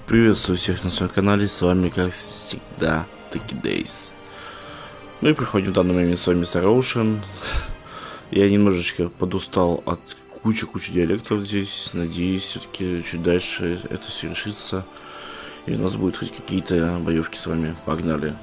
Приветствую всех на своем канале, с вами как всегда Days. Ну и приходим в данный момент с вами мистер Оушен. Я немножечко подустал от кучи диалектов здесь. Надеюсь, все-таки чуть дальше это все решится. И у нас будут хоть какие-то боевки с вами. Погнали.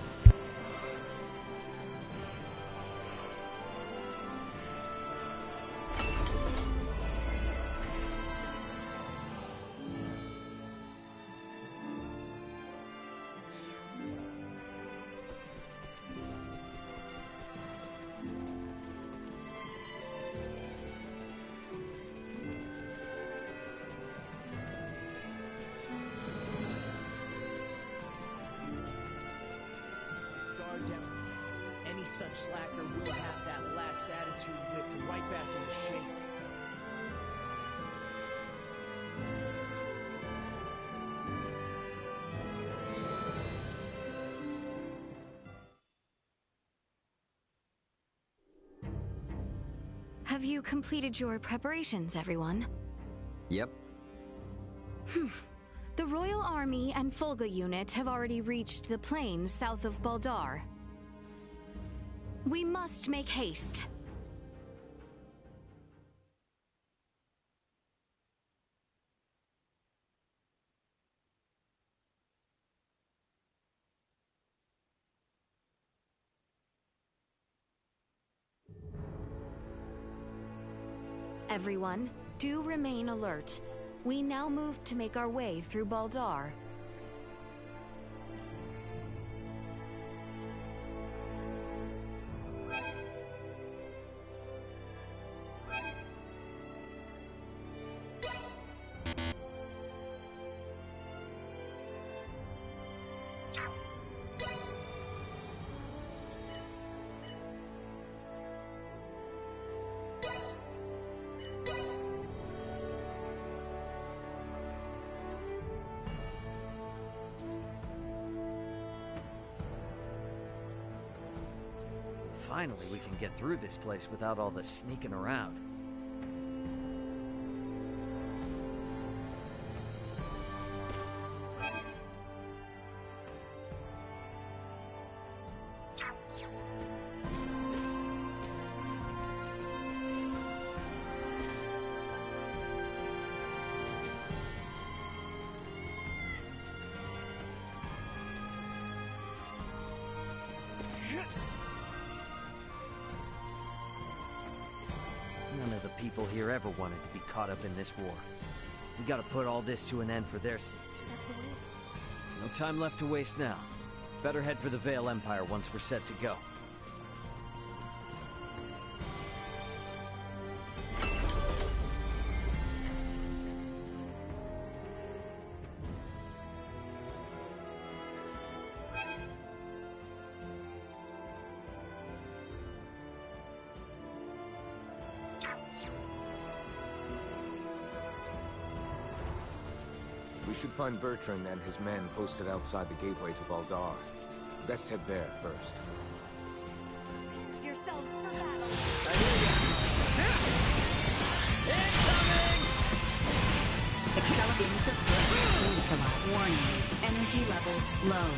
Such slacker will have that lax attitude whipped right back into shape. Have you completed your preparations, everyone? Yep. The Royal Army and Fulga unit have already reached the plains south of Baldar. We must make haste. Everyone, do remain alert. We now move to make our way through Baldar. Finally, we can get through this place without all the sneaking around. None of the people here ever wanted to be caught up in this war. We gotta put all this to an end for their sake, too. No time left to waste now. Better head for the Vale Empire once we're set to go. We should find Bertrand and his men posted outside the gateway to Baldar. Best head there first. Yourselves for battle. Incoming! Accelerations of ultralight. Warning. Energy levels low.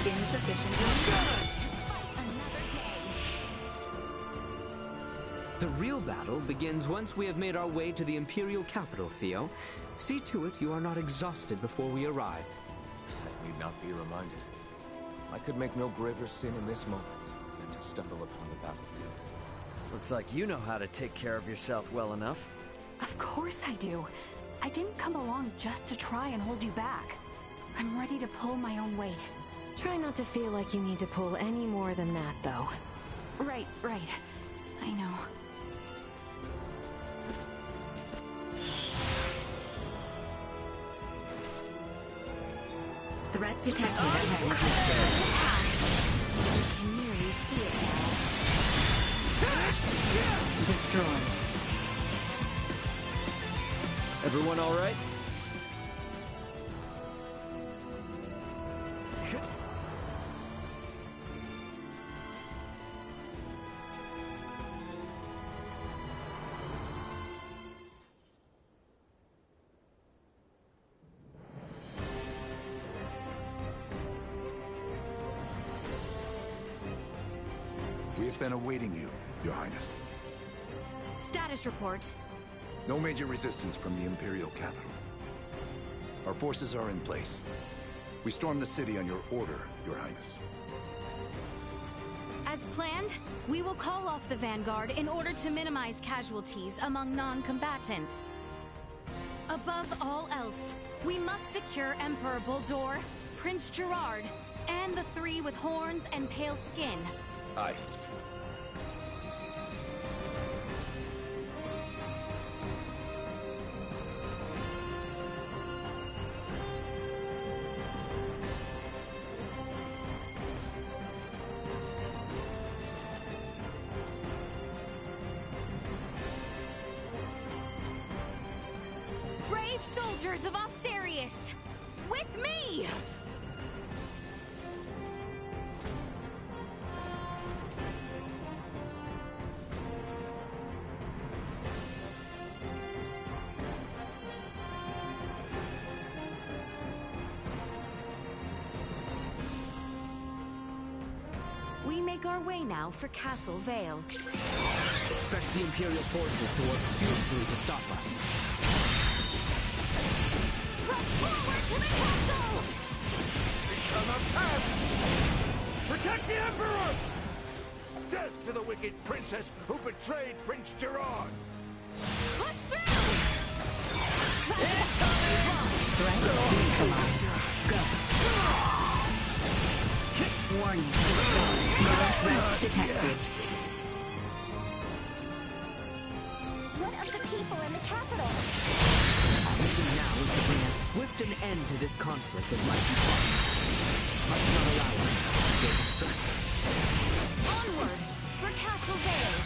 Insufficient reserve. The real battle begins once we have made our way to the Imperial capital, Theo. See to it you are not exhausted before we arrive. I need not be reminded. I could make no graver sin in this moment than to stumble upon the battlefield. Looks like you know how to take care of yourself well enough. Of course I do. I didn't come along just to try and hold you back. I'm ready to pull my own weight. Try not to feel like you need to pull any more than that, though. Right. I know. Threat detected. I can nearly see it now. Destroyed. Everyone all right? have been awaiting you, Your Highness. Status report. No major resistance from the Imperial capital. Our forces are in place. We stormed the city on your order, Your Highness. As planned, we will call off the Vanguard in order to minimize casualties among non-combatants. Above all else, we must secure Emperor Baldur, Prince Gerard, and the three with horns and pale skin. Aye. Brave soldiers of Osiris, with me! We make our way now for Castle Vale. Expect the Imperial forces to work fiercely to stop us. Press forward to the castle! We shall not pass! Protect the Emperor! Death to the wicked princess who betrayed Prince Gerard! Push through! Threat neutralized. Go. Warning. No threats detected. What of the people in the capital? Our mission now is to bring a swift an end to this conflict as might be possible. Must not allow us to get distracted. Onward for Castle Vale.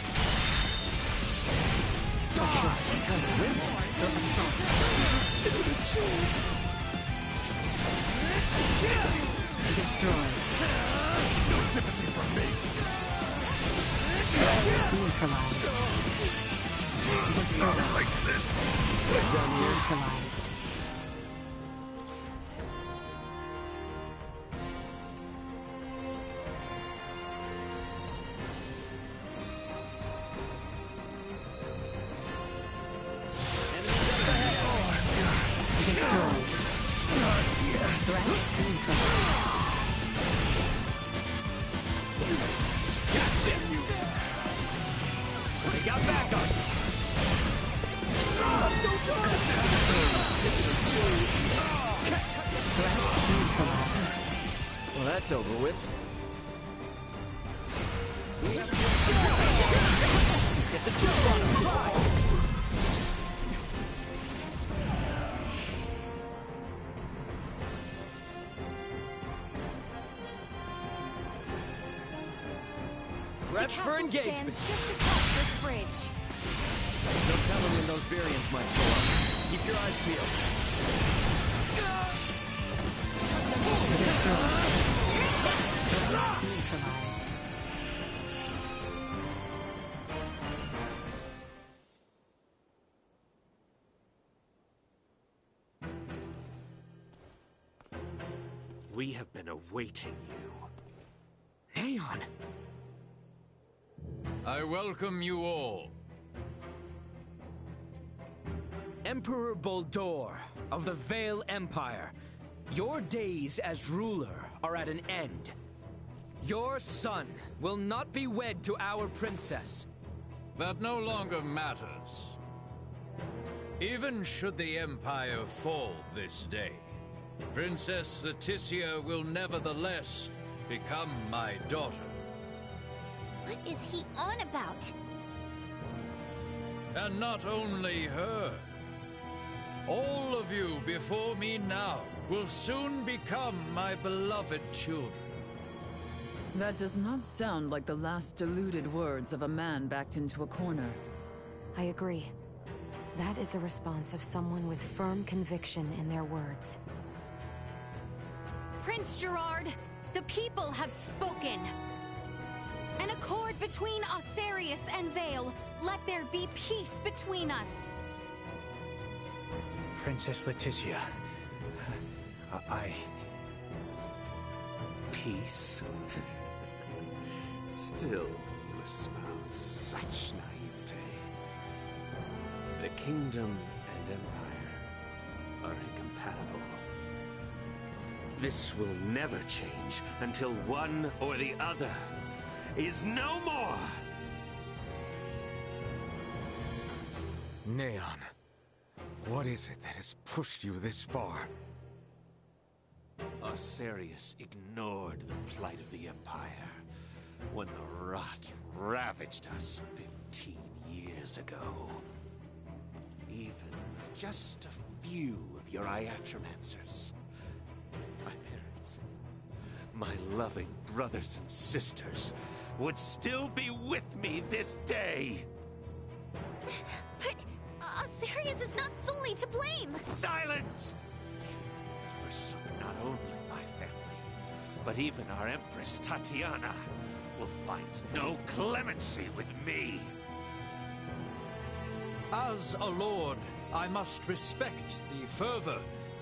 Destroy. No sympathy from me! Neutralized. Destroy. Not like this! Neutralized. Destroyed. Threat neutralized. Gotcha! They got backup! Threat neutralized. Well, that's over with. Get the jump on him! The Prep for castle engagement. stands just across this bridge. There's no telling when those variants might show up. Keep your eyes peeled. Destroyed. Neutralized. We have been awaiting you. Aeon! I welcome you all. Emperor Baldur of the Vale Empire, your days as ruler are at an end. Your son will not be wed to our princess. That no longer matters. Even should the Empire fall this day, Princess Leticia will nevertheless become my daughter. What is he on about? And not only her. All of you before me now will soon become my beloved children. That does not sound like the last deluded words of a man backed into a corner. I agree. That is the response of someone with firm conviction in their words. Prince Gerard, the people have spoken. An accord between Osiris and Vale. Let there be peace between us. Princess Leticia. Peace? Still, you espouse such naivete. The kingdom and empire are incompatible. This will never change until one or the other is no more! Neon, what is it that has pushed you this far? Osiris ignored the plight of the Empire when the rot ravaged us 15 years ago. Even with just a few of your iatromancers, my parents, my loving brothers and sisters would still be with me this day. But Osiris is not solely to blame. Silence! That forsook not only my family, but even our Empress Tatiana will find no clemency with me. As a lord, I must respect the fervor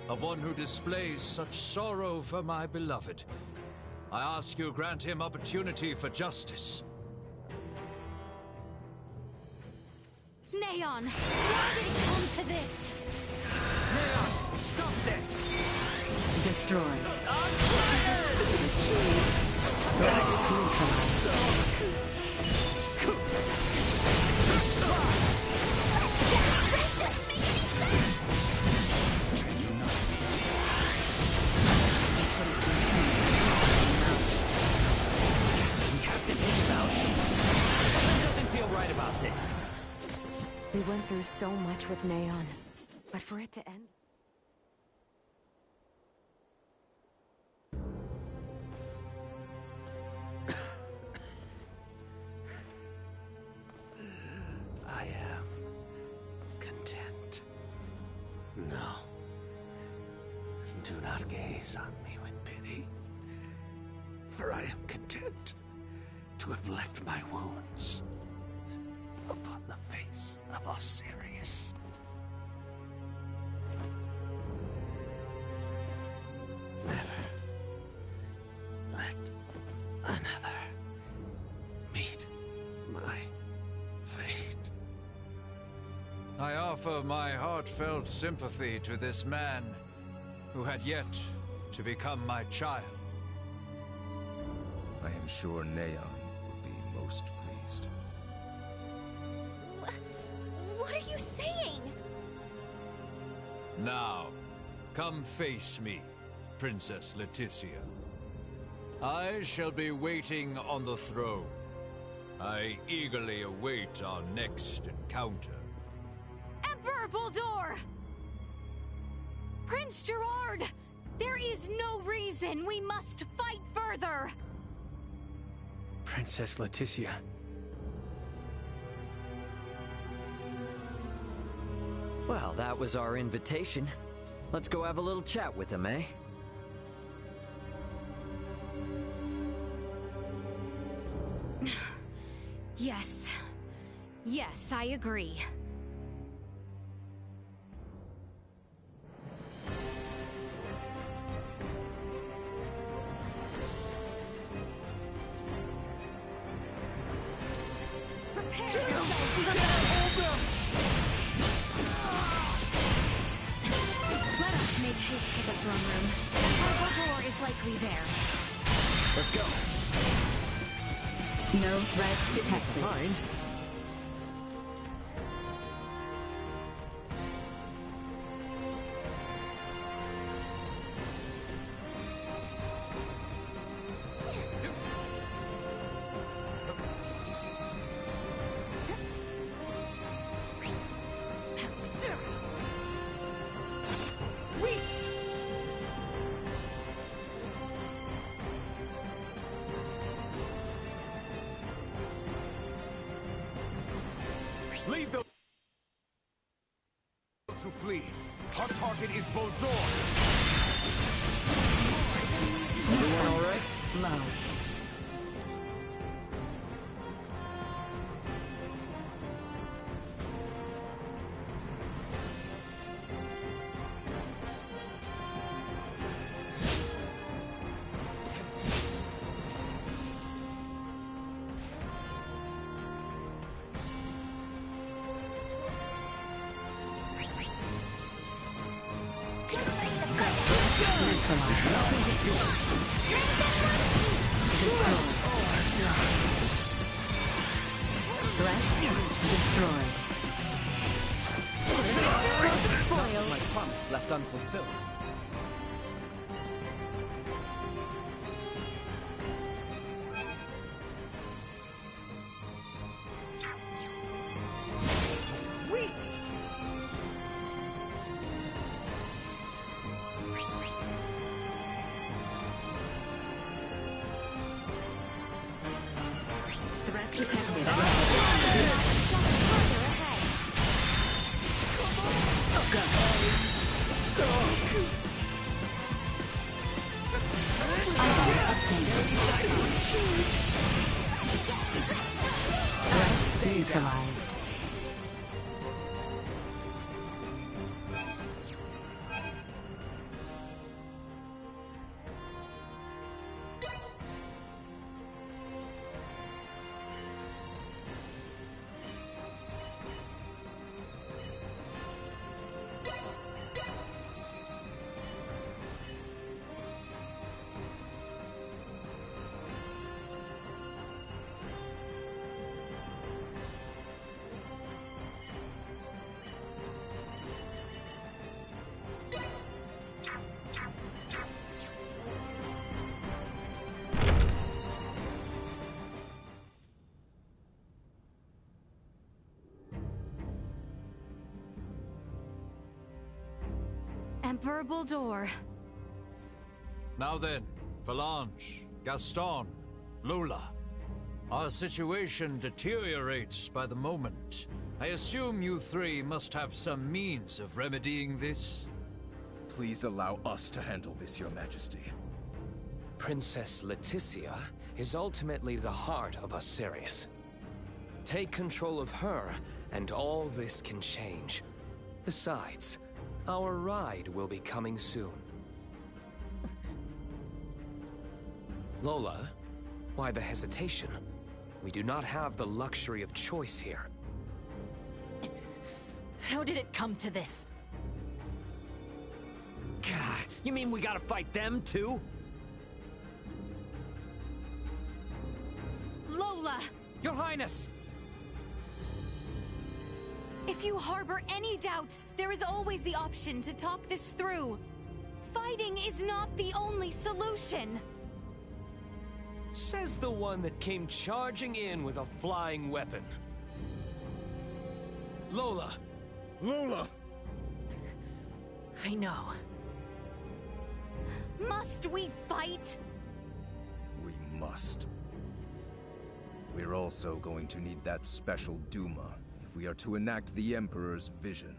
of one who displays such sorrow for my beloved. I ask you grant him opportunity for justice. Neon, why did it come to this? Neon, stop this! Destroy. On fire! Threats neutralized. About this. We went through so much with Neon, but for it to end... I am content. No. Do not gaze on me with pity, for I am content to have left my wounds upon the face of Osiris. Never let another meet my fate. I offer my heartfelt sympathy to this man who had yet to become my child. I am sure Neon will be most pleased. What are you saying? Now, come face me, Princess Leticia. I shall be waiting on the throne. I eagerly await our next encounter. Emperor Baldur! Prince Gerard! There is no reason we must fight further! Princess Leticia. Well, that was our invitation. Let's go have a little chat with him, eh? Yes. Yes, I agree. Prepare yourself for the Let us make haste to the throne room. Emperor Baldur is likely there. Let's go. No threats detected. Mind? Leave those who flee. Our target is Baldur. Everyone all right? Low. My promise left unfulfilled. Wait! Threat detected. Threat neutralized. Emperor Baldur. Now then, Phalange, Gaston, Lola. Our situation deteriorates by the moment. I assume you three must have some means of remedying this? Please allow us to handle this, Your Majesty. Princess Leticia is ultimately the heart of Osiris. Take control of her, and all this can change. Besides, our ride will be coming soon. Lola, why the hesitation? We do not have the luxury of choice here. How did it come to this? God, you mean we gotta fight them too? Lola! Your Highness! If you harbor any doubts, there is always the option to talk this through. Fighting is not the only solution. Says the one that came charging in with a flying weapon. Lola! Lola! I know. Must we fight? We must. We're also going to need that special Duma if we are to enact the Emperor's vision.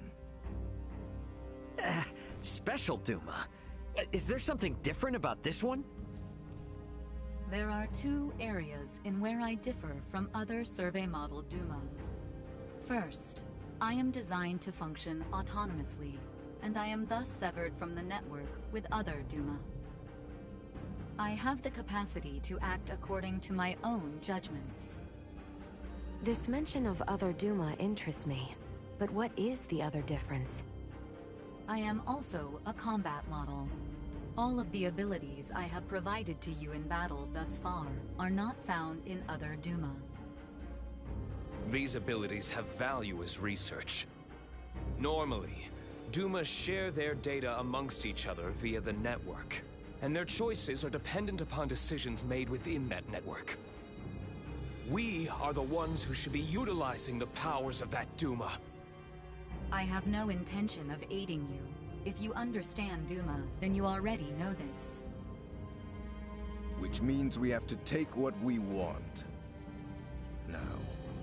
Special Duma? Is there something different about this one? There are two areas in where I differ from other survey model Duma. First, I am designed to function autonomously, and I am thus severed from the network with other Duma. I have the capacity to act according to my own judgments. This mention of other Duma interests me, but what is the other difference? I am also a combat model. All of the abilities I have provided to you in battle thus far are not found in other Duma. These abilities have value as research. Normally, Dumas share their data amongst each other via the network, and their choices are dependent upon decisions made within that network. We are the ones who should be utilizing the powers of that Duma. I have no intention of aiding you. If you understand Duma, then you already know this. Which means we have to take what we want. Now,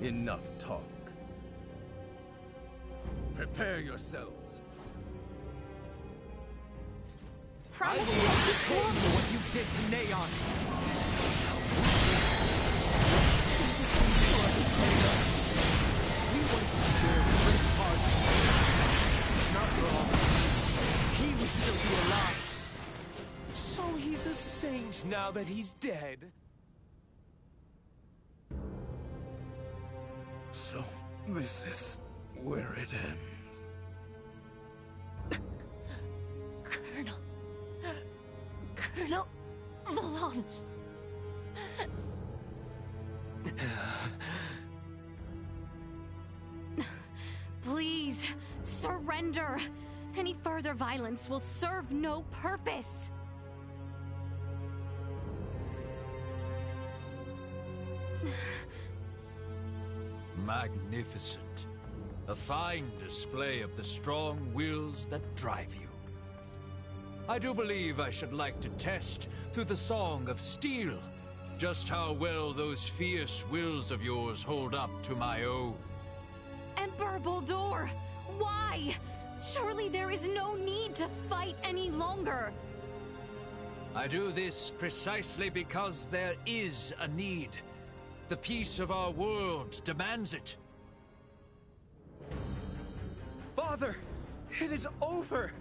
enough talk. Prepare yourselves. I will not return for what you did to Neon. We once shared great parts. Not wrong. He would still be alive. So he's a saint now that he's dead. So, this is where it ends. Colonel... Colonel Valanche. Please, surrender. Any further violence will serve no purpose. Magnificent. A fine display of the strong wills that drive you. I do believe I should like to test, through the Song of Steel, just how well those fierce wills of yours hold up to my own. Emperor Baldur, why? Surely there is no need to fight any longer. I do this precisely because there is a need. The peace of our world demands it. Father, it is over.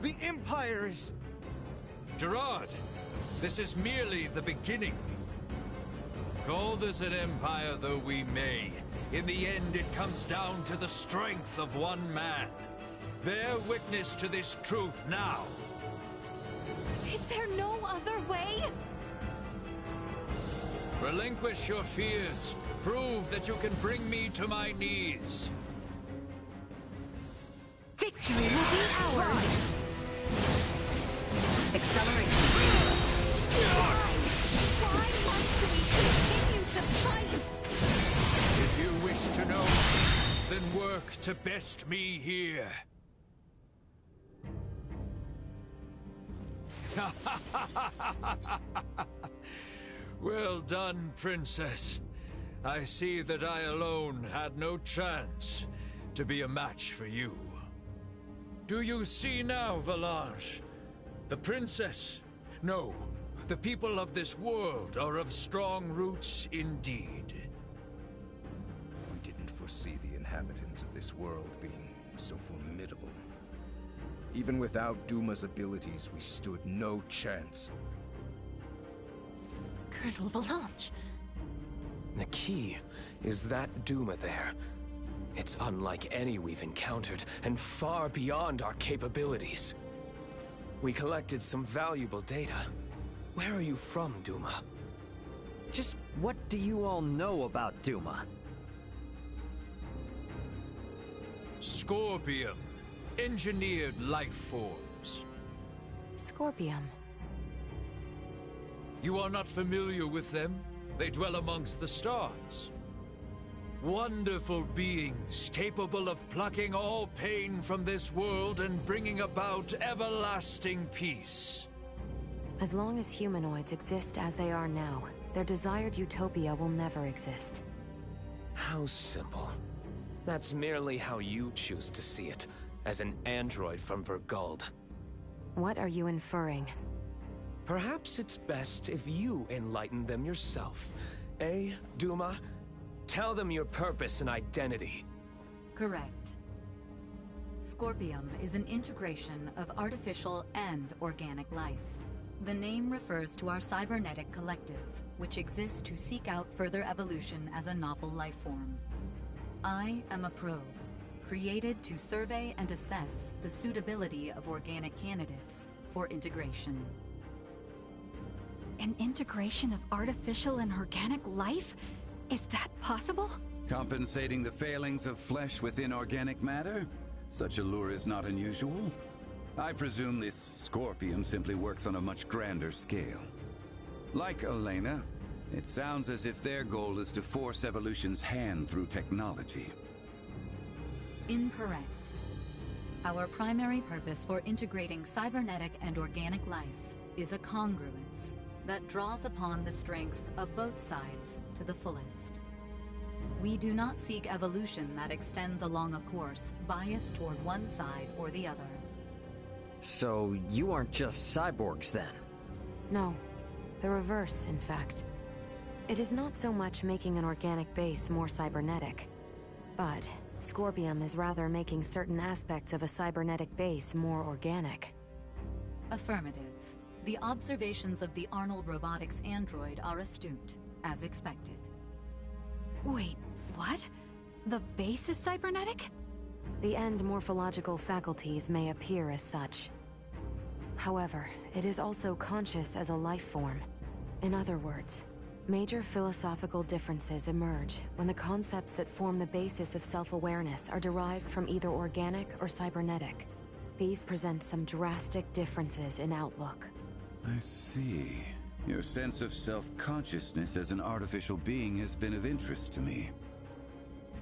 The Empire is... Gerard, this is merely the beginning. Call this an empire though we may, in the end it comes down to the strength of one man. Bear witness to this truth now. Is there no other way? Relinquish your fears. Prove that you can bring me to my knees. Victory will be ours! Accelerate. Why must we continue to fight? If you wish to know, then work to best me here. Well done, Princess. I see that I alone had no chance to be a match for you. Do you see now, Valanche? The Princess? No, the people of this world are of strong roots indeed. We didn't foresee the inhabitants of this world being so formidable. Even without Duma's abilities, we stood no chance. Colonel Valanche. The key is that Duma there. It's unlike any we've encountered, and far beyond our capabilities. We collected some valuable data. Where are you from, Duma? Just what do you all know about Duma? Scorpium. Engineered life forms. Scorpium. You are not familiar with them? They dwell amongst the stars. Wonderful beings capable of plucking all pain from this world and bringing about everlasting peace. As long as humanoids exist as they are now, their desired utopia will never exist. How simple. That's merely how you choose to see it, as an android from Verguld. What are you inferring? Perhaps it's best if you enlighten them yourself. Eh, Duma? Tell them your purpose and identity. Correct. Scorpium is an integration of artificial and organic life. The name refers to our cybernetic collective, which exists to seek out further evolution as a novel life form. I am a probe, created to survey and assess the suitability of organic candidates for integration. An integration of artificial and organic life? Is that possible? Compensating the failings of flesh within organic matter? Such a lure is not unusual. I presume this Scorpium simply works on a much grander scale. Like Elena, it sounds as if their goal is to force evolution's hand through technology. Incorrect. Our primary purpose for integrating cybernetic and organic life is a congruence that draws upon the strengths of both sides to the fullest. We do not seek evolution that extends along a course biased toward one side or the other. So you aren't just cyborgs then? No, the reverse, in fact. It is not so much making an organic base more cybernetic, but Scorpium is rather making certain aspects of a cybernetic base more organic. Affirmative. The observations of the Arnold Robotics android are astute, as expected. Wait, what? The base is cybernetic? The end morphological faculties may appear as such. However, it is also conscious as a life form. In other words, major philosophical differences emerge when the concepts that form the basis of self-awareness are derived from either organic or cybernetic. These present some drastic differences in outlook. I see. Your sense of self-consciousness as an artificial being has been of interest to me.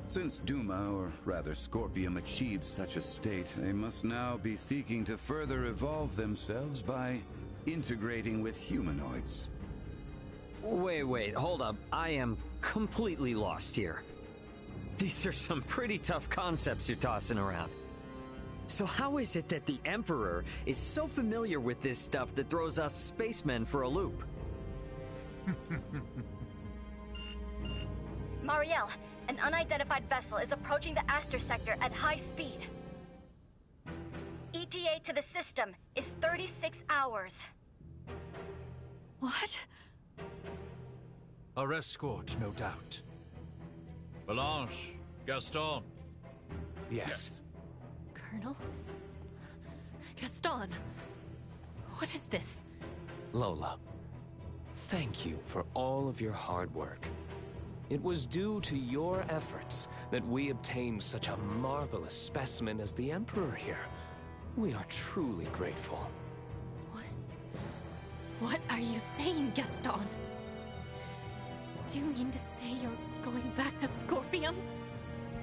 Since Duma, or rather Scorpium, achieved such a state, they must now be seeking to further evolve themselves by integrating with humanoids. Wait, hold up. I am completely lost here. These are some pretty tough concepts you're tossing around. So how is it that the Emperor is so familiar with this stuff that throws us spacemen for a loop? Marielle, an unidentified vessel is approaching the Aster sector at high speed. ETA to the system is 36 hours. What? Our escort, no doubt. Blanche, Gaston. Yes. Colonel? Gaston? What is this? Lola, thank you for all of your hard work. It was due to your efforts that we obtained such a marvelous specimen as the Emperor here. We are truly grateful. What are you saying, Gaston? Do you mean to say you're going back to Scorpium?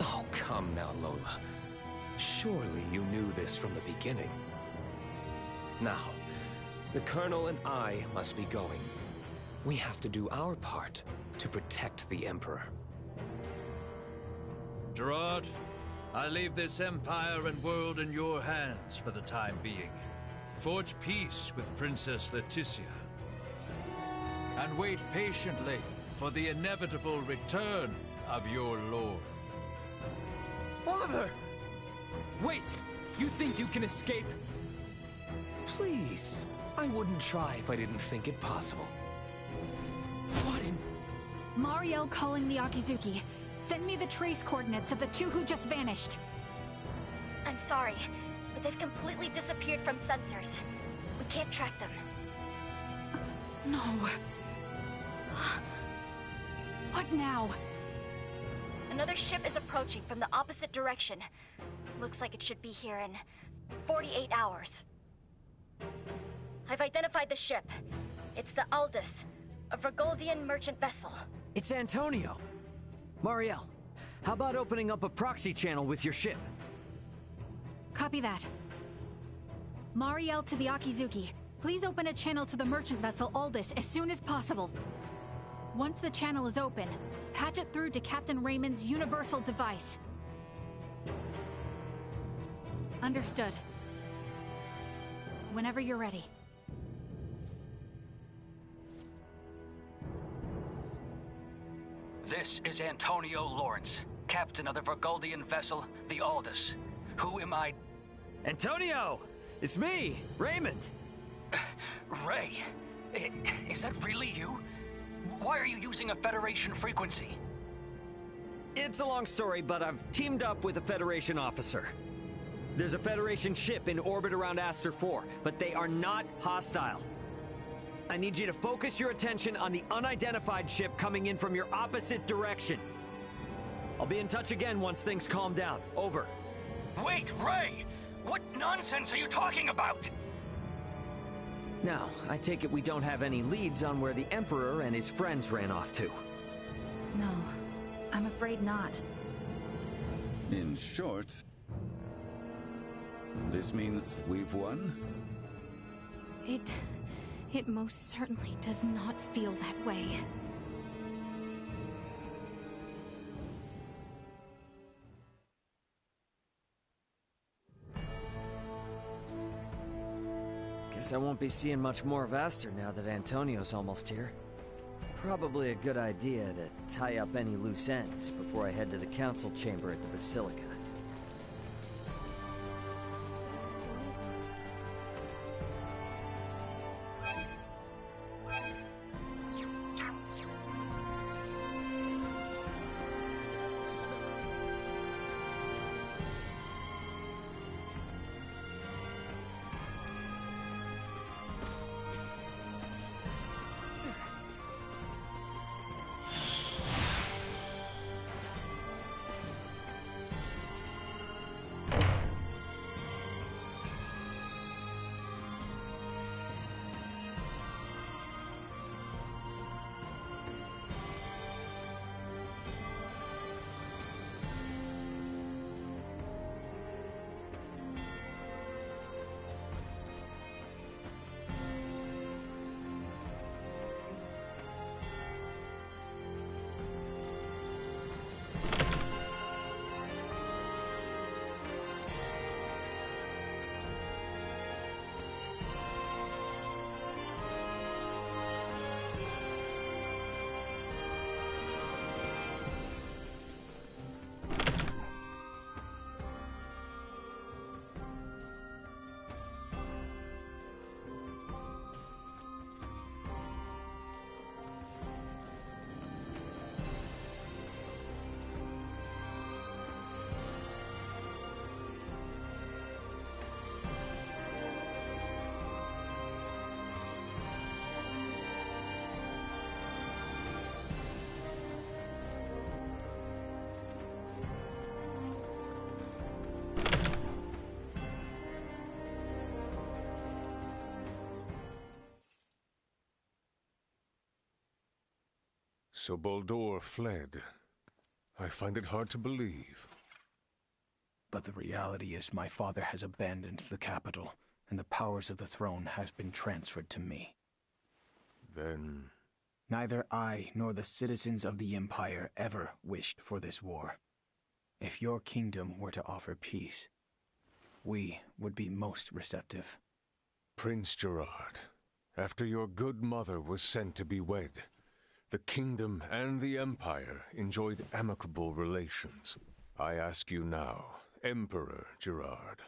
Oh, come now, Lola. Surely you knew this from the beginning. Now, the Colonel and I must be going. We have to do our part to protect the Emperor. Gerard, I leave this empire and world in your hands for the time being. Forge peace with Princess Leticia. And wait patiently for the inevitable return of your lord. Father! Wait! You think you can escape? Please, I wouldn't try if I didn't think it possible. What in... Marielle calling the Akizuki. Send me the trace coordinates of the two who just vanished. I'm sorry, but they've completely disappeared from sensors. We can't track them. No. What now? Another ship is approaching from the opposite direction. Looks like it should be here in 48 hours. I've identified the ship. It's the Aldous, a Vergoldian merchant vessel. It's Antonio. Marielle, how about opening up a proxy channel with your ship? Copy that. Marielle to the Akizuki. Please open a channel to the merchant vessel Aldous as soon as possible. Once the channel is open, patch it through to Captain Raymond's universal device. Understood. Whenever you're ready. This is Antonio Lawrence, captain of the Vergoldian vessel, the Aldous. Who am I? Antonio! It's me, Raymond! Ray, is that really you? Why are you using a Federation frequency? It's a long story, but I've teamed up with a Federation officer. There's a Federation ship in orbit around Aster 4, but they are not hostile. I need you to focus your attention on the unidentified ship coming in from your opposite direction. I'll be in touch again once things calm down. Over. Wait, Ray! What nonsense are you talking about? Now, I take it we don't have any leads on where the Emperor and his friends ran off to. No, I'm afraid not. In short, this means we've won? It most certainly does not feel that way. Guess I won't be seeing much more of Aster now that Antonio's almost here. Probably a good idea to tie up any loose ends before I head to the council chamber at the Basilica. So Baldur fled. I find it hard to believe. But the reality is my father has abandoned the capital, and the powers of the throne have been transferred to me. Then... Neither I nor the citizens of the Empire ever wished for this war. If your kingdom were to offer peace, we would be most receptive. Prince Gerard, after your good mother was sent to be wed, the kingdom and the Empire enjoyed amicable relations. I ask you now, Emperor Gerard,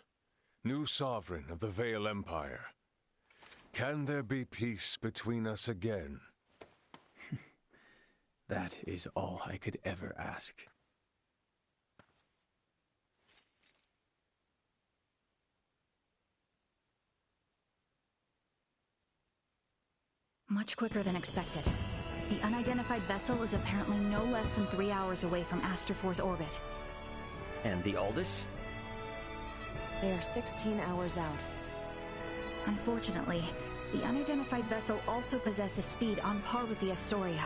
new sovereign of the Vale Empire, can there be peace between us again? That is all I could ever ask. Much quicker than expected. The unidentified vessel is apparently no less than 3 hours away from Aster 4's orbit. And the Aldous? They are 16 hours out. Unfortunately, the unidentified vessel also possesses speed on par with the Astoria.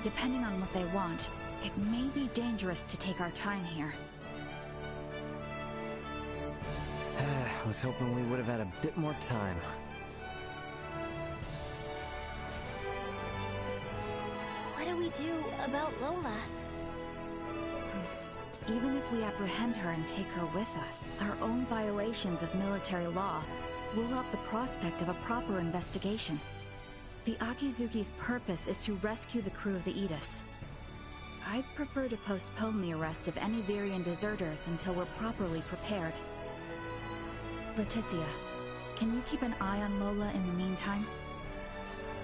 Depending on what they want, it may be dangerous to take our time here. I was hoping we would have had a bit more time. What do we do about Lola? Even if we apprehend her and take her with us, our own violations of military law rule out the prospect of a proper investigation. The Akizuki's purpose is to rescue the crew of the Aegis. I'd prefer to postpone the arrest of any Virian deserters until we're properly prepared. Leticia, can you keep an eye on Lola in the meantime?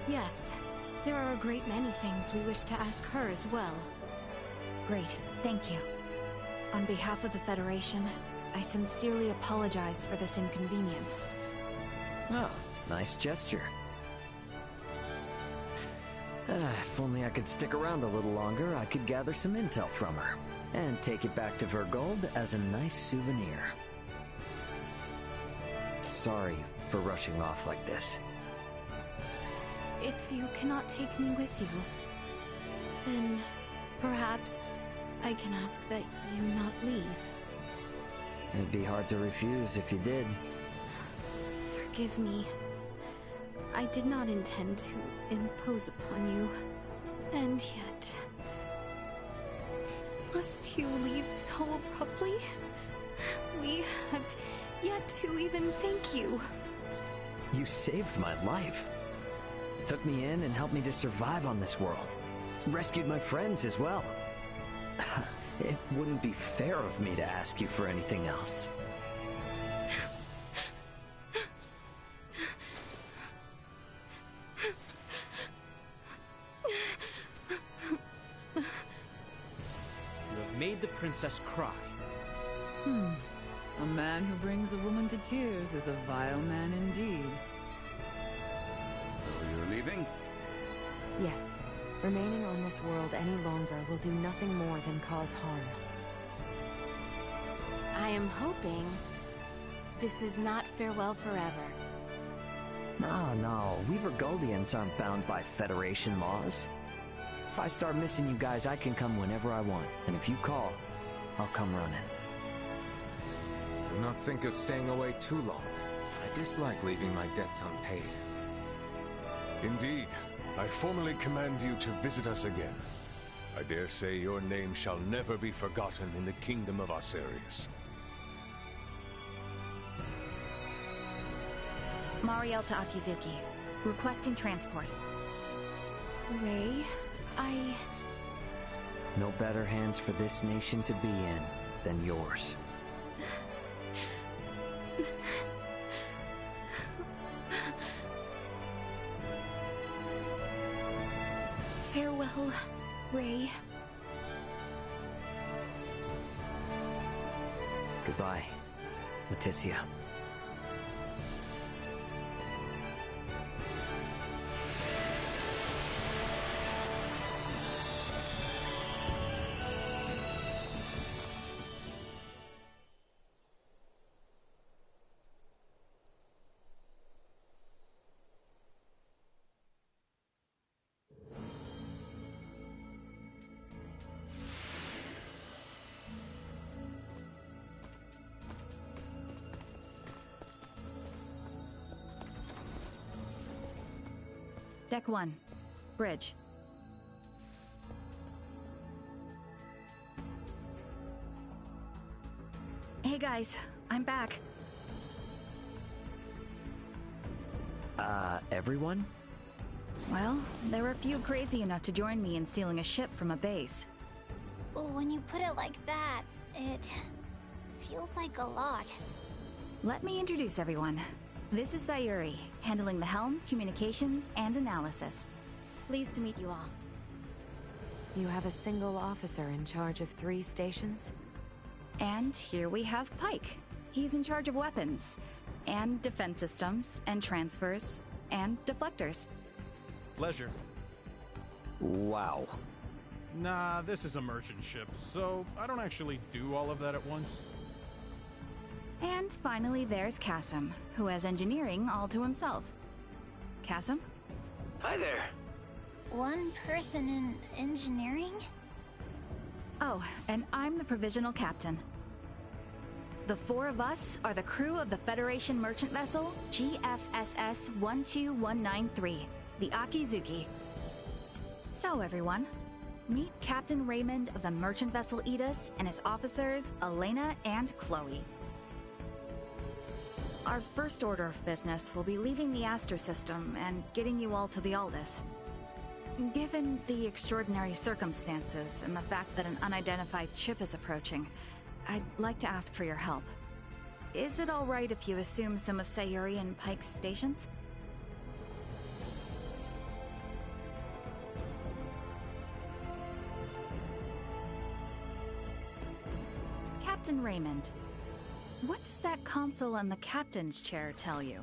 Yes. There are a great many things we wish to ask her as well. Great, thank you. On behalf of the Federation, I sincerely apologize for this inconvenience. Oh, nice gesture. If only I could stick around a little longer, I could gather some intel from her. And take it back to Vergold as a nice souvenir. Sorry for rushing off like this. If you cannot take me with you, then perhaps I can ask that you not leave. It'd be hard to refuse if you did. Forgive me. I did not intend to impose upon you. And yet... Must you leave so abruptly? We have yet to even thank you. You saved my life. Took me in and helped me to survive on this world. Rescued my friends as well. It wouldn't be fair of me to ask you for anything else. You have made the princess cry. A man who brings a woman to tears is a vile man indeed. So you're leaving? Yes. Remaining on this world any longer will do nothing more than cause harm. I am hoping this is not farewell forever. No, we Vergoldians aren't bound by Federation laws. If I start missing you guys, I can come whenever I want. And if you call, I'll come running. Do not think of staying away too long. I dislike leaving my debts unpaid. Indeed. I formally command you to visit us again. I dare say your name shall never be forgotten in the kingdom of Osirius. Mariel to Akizuki. Requesting transport. Ray, No better hands for this nation to be in than yours. Farewell, Ray. Goodbye, Leticia. Deck 1. Bridge. Hey guys, I'm back. Everyone? Well, there were a few crazy enough to join me in stealing a ship from a base. When you put it like that, it feels like a lot. Let me introduce everyone. This is Sayuri, handling the helm, communications, and analysis. Pleased to meet you all. You have a single officer in charge of 3 stations? And here we have Pike. He's in charge of weapons, and defense systems, and transfers, and deflectors. Pleasure. Wow. Nah, this is a merchant ship, so I don't actually do all of that at once. And finally there's Kasim, who has engineering all to himself. Kasim? Hi there. One person in engineering? Oh, and I'm the provisional captain. The 4 of us are the crew of the Federation merchant vessel GFSS 12193, the Akizuki. So everyone, meet Captain Raymond of the merchant vessel Edis and his officers Elena and Chloe. Our first order of business will be leaving the Aster system and getting you all to the Aldous. Given the extraordinary circumstances and the fact that an unidentified ship is approaching, I'd like to ask for your help. Is it all right if you assume some of Sayuri and Pike's stations? Captain Raymond, what does that console on the captain's chair tell you?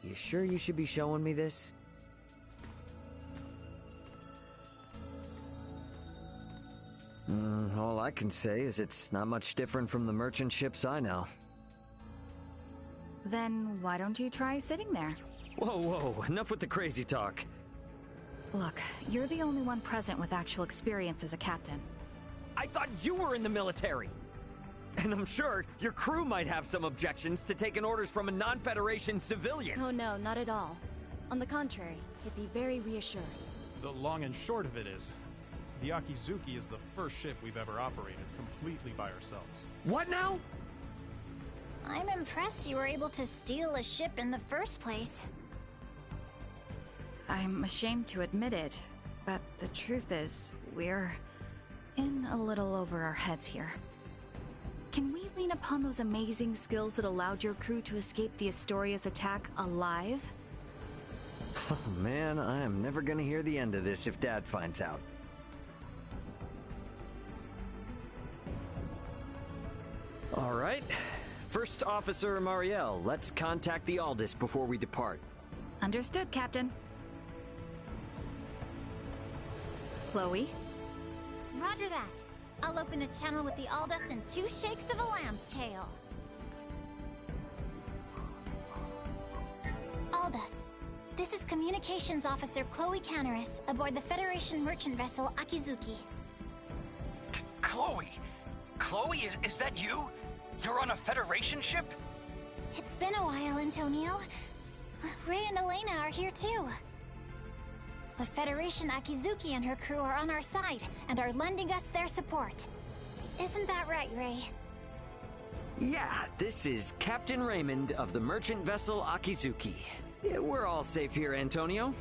You sure you should be showing me this? All I can say is it's not much different from the merchant ships I know. Then why don't you try sitting there? Whoa, enough with the crazy talk. Look, you're the only one present with actual experience as a captain. I thought you were in the military! And I'm sure your crew might have some objections to taking orders from a non-Federation civilian. Oh no, not at all. On the contrary, it'd be very reassuring. The long and short of it is, the Akizuki is the first ship we've ever operated completely by ourselves. What now? I'm impressed you were able to steal a ship in the first place. I'm ashamed to admit it, but the truth is, we're in a little over our heads here. Can we lean upon those amazing skills that allowed your crew to escape the Astoria's attack alive? Oh man, I am never gonna hear the end of this if Dad finds out. All right. First Officer Marielle, let's contact the Aldous before we depart. Understood, Captain. Chloe? Roger that. I'll open a channel with the Aldous in 2 shakes of a lamb's tail. Aldous, this is Communications Officer Chloe Canaris aboard the Federation merchant vessel Akizuki. Chloe? Chloe, is that you? You're on a Federation ship? It's been a while, Antonio. Ray and Elena are here too. The Federation Akizuki and her crew are on our side and are lending us their support. Isn't that right, Ray? Yeah, this is Captain Raymond of the merchant vessel Akizuki. Yeah, we're all safe here, Antonio.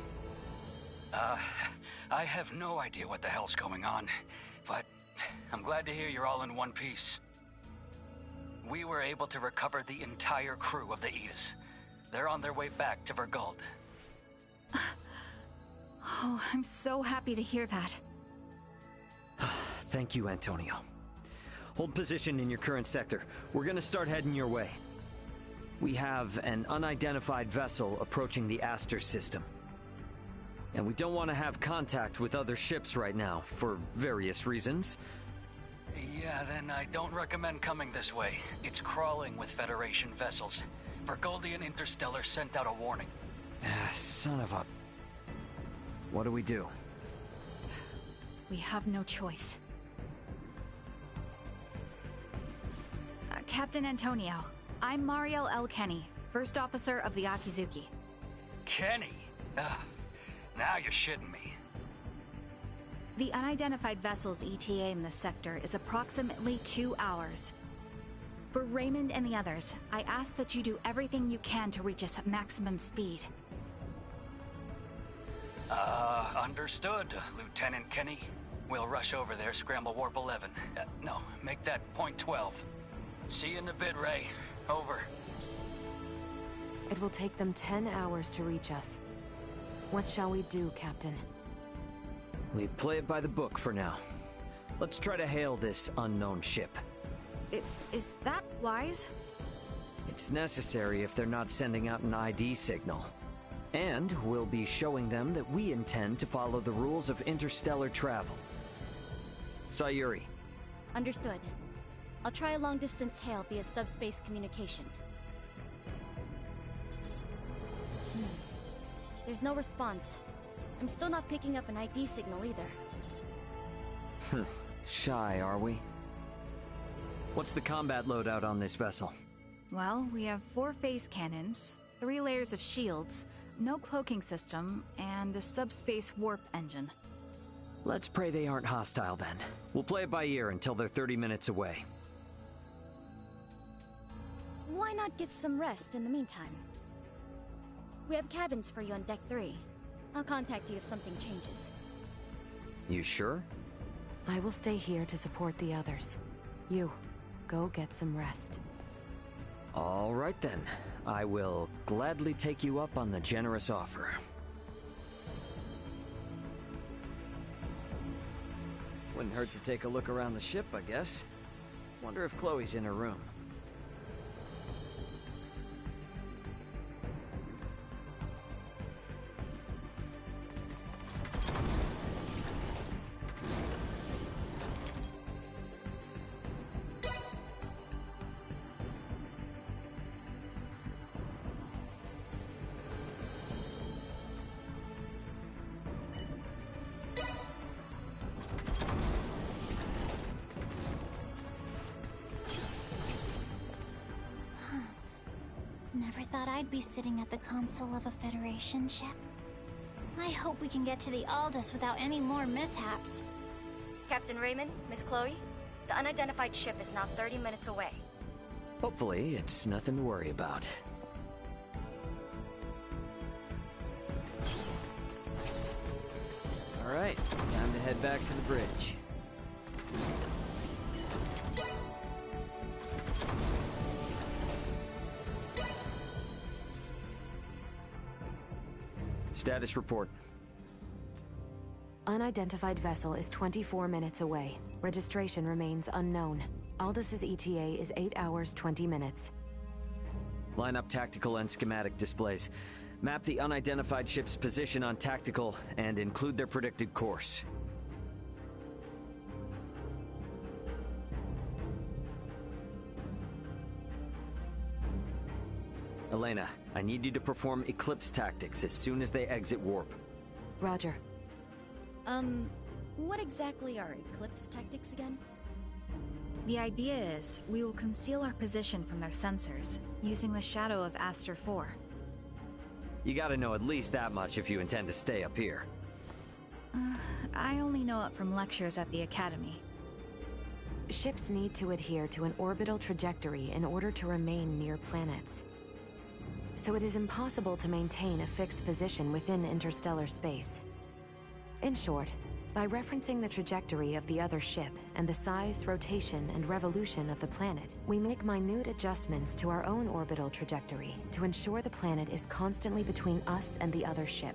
I have no idea what the hell's going on, but I'm glad to hear you're all in one piece. We were able to recover the entire crew of the Aegis. They're on their way back to Verguld. Oh, I'm so happy to hear that. Thank you, Antonio. Hold position in your current sector. We're gonna start heading your way. We have an unidentified vessel approaching the Aster system. And we don't want to have contact with other ships right now, for various reasons. Yeah, then I don't recommend coming this way. It's crawling with Federation vessels. Verguldian Interstellar sent out a warning. Son of a... What do we do? We have no choice. Captain Antonio, I'm Marielle L. Kenny, First Officer of the Akizuki. Kenny? Now you're shitting me. The unidentified vessel's ETA in this sector is approximately 2 hours. For Raymond and the others, I ask that you do everything you can to reach us at maximum speed. Understood, Lieutenant Kenny. We'll rush over there, scramble warp 11. No, make that point 12. See you in a bit, Ray. Over. It will take them 10 hours to reach us. What shall we do, Captain? We play it by the book for now. Let's try to hail this unknown ship. Is that wise? It's necessary if they're not sending out an ID signal. And we'll be showing them that we intend to follow the rules of interstellar travel. Sayuri. Understood. I'll try a long-distance hail via subspace communication. There's no response. I'm still not picking up an ID signal either. Shy, are we? What's the combat loadout on this vessel? Well, we have 4 phase cannons, 3 layers of shields, no cloaking system, and a subspace warp engine. Let's pray they aren't hostile then. We'll play it by ear until they're 30 minutes away. Why not get some rest in the meantime? We have cabins for you on Deck 3. I'll contact you if something changes. You sure? I will stay here to support the others. You, go get some rest. All right then. I will gladly take you up on the generous offer. Wouldn't hurt to take a look around the ship, I guess. Wonder if Chloe's in her room. Never thought I'd be sitting at the console of a Federation ship. I hope we can get to the Aldous without any more mishaps. Captain Raymond, Miss Chloe, the unidentified ship is now 30 minutes away. Hopefully, it's nothing to worry about. All right, time to head back to the bridge. Status report. Unidentified vessel is 24 minutes away. Registration remains unknown. Aldous' ETA is 8 hours, 20 minutes. Line up tactical and schematic displays. Map the unidentified ship's position on tactical and include their predicted course. Elena, I need you to perform eclipse tactics as soon as they exit warp. Roger. What exactly are eclipse tactics again? The idea is, we will conceal our position from their sensors, using the shadow of Aster 4. You gotta know at least that much if you intend to stay up here. I only know it from lectures at the Academy. Ships need to adhere to an orbital trajectory in order to remain near planets. So it is impossible to maintain a fixed position within interstellar space. In short, by referencing the trajectory of the other ship and the size, rotation, and revolution of the planet, we make minute adjustments to our own orbital trajectory to ensure the planet is constantly between us and the other ship.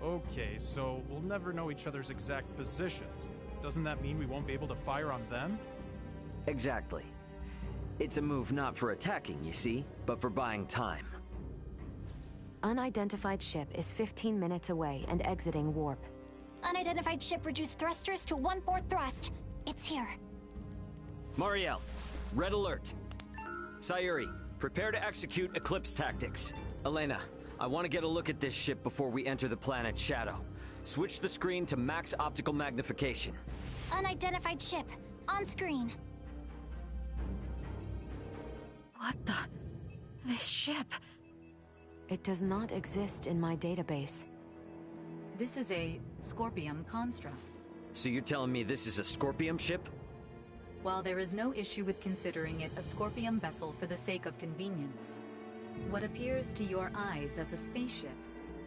Okay, so we'll never know each other's exact positions. Doesn't that mean we won't be able to fire on them? Exactly. It's a move not for attacking, you see, but for buying time. Unidentified ship is 15 minutes away and exiting warp. Unidentified ship reduced thrusters to 1/4 thrust. It's here. Marielle, red alert. Sayuri, prepare to execute eclipse tactics. Elena, I want to get a look at this ship before we enter the planet's shadow. Switch the screen to max optical magnification. Unidentified ship. On screen. What the? This ship... It does not exist in my database. This is a Scorpium construct. So you're telling me this is a Scorpium ship? While there is no issue with considering it a Scorpium vessel for the sake of convenience, what appears to your eyes as a spaceship,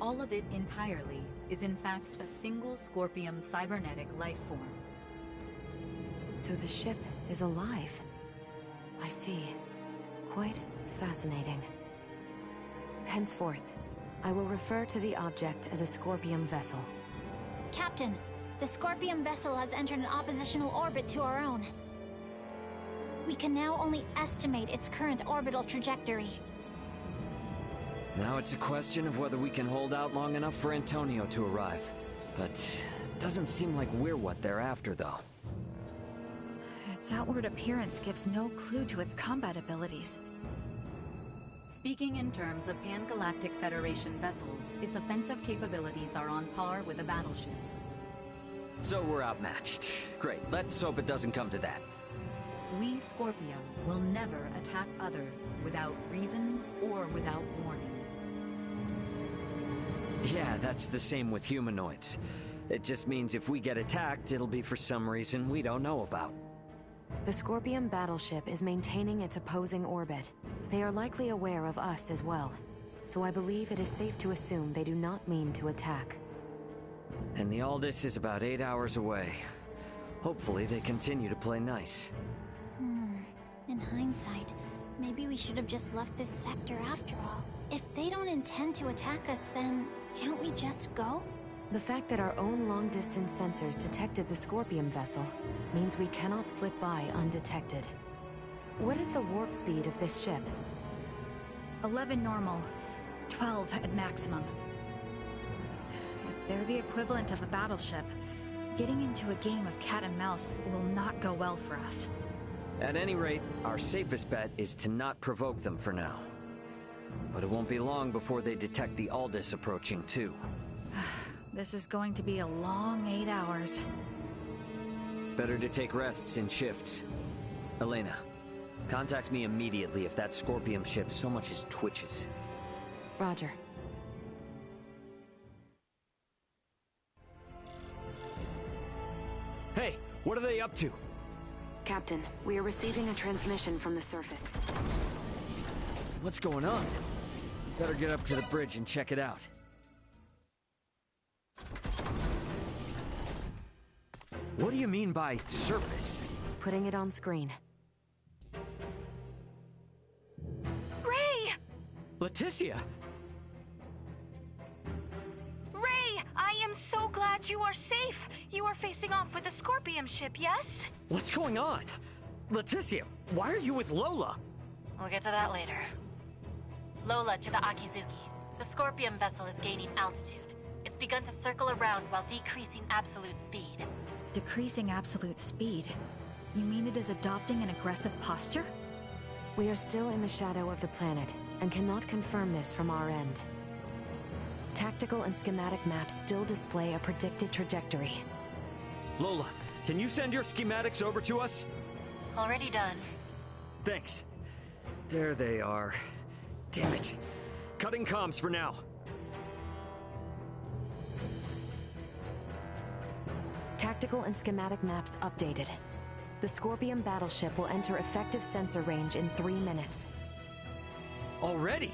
all of it entirely, is in fact a single Scorpium cybernetic life form. So the ship is alive. I see. Quite fascinating. Henceforth, I will refer to the object as a Scorpium vessel. Captain, the Scorpium vessel has entered an oppositional orbit to our own. We can now only estimate its current orbital trajectory. Now it's a question of whether we can hold out long enough for Antonio to arrive. But it doesn't seem like we're what they're after, though. Its outward appearance gives no clue to its combat abilities. Speaking in terms of Pan-Galactic Federation vessels, its offensive capabilities are on par with a battleship. So we're outmatched. Great, let's hope it doesn't come to that. We, Scorpium, will never attack others without reason or without warning. Yeah, that's the same with humanoids. It just means if we get attacked, it'll be for some reason we don't know about. The Scorpium battleship is maintaining its opposing orbit. They are likely aware of us as well, so I believe it is safe to assume they do not mean to attack. And the Aldous is about 8 hours away. Hopefully they continue to play nice. In hindsight, maybe we should have just left this sector after all. If they don't intend to attack us, then can't we just go? The fact that our own long-distance sensors detected the Scorpium vessel means we cannot slip by undetected. What is the warp speed of this ship? 11 normal, 12 at maximum. If they're the equivalent of a battleship, getting into a game of cat and mouse will not go well for us. At any rate, our safest bet is to not provoke them for now. But it won't be long before they detect the Aldous approaching, too. This is going to be a long 8 hours. Better to take rests in shifts. Elena, contact me immediately if that Scorpium ship so much as twitches. Roger. Hey, what are they up to? Captain, we are receiving a transmission from the surface. What's going on? Better get up to the bridge and check it out. What do you mean by surface? Putting it on screen. Ray! Leticia! Ray, I am so glad you are safe. You are facing off with the Scorpium ship, yes? What's going on? Leticia, why are you with Lola? We'll get to that later. Lola to the Akizuki. The Scorpium vessel is gaining altitude. It's begun to circle around while decreasing absolute speed. Decreasing absolute speed? You mean it is adopting an aggressive posture? We are still in the shadow of the planet, and cannot confirm this from our end. Tactical and schematic maps still display a predicted trajectory. Lola, can you send your schematics over to us? Already done. Thanks. There they are. Damn it. Cutting comms for now. Tactical and schematic maps updated. The Scorpium battleship will enter effective sensor range in 3 minutes. Already?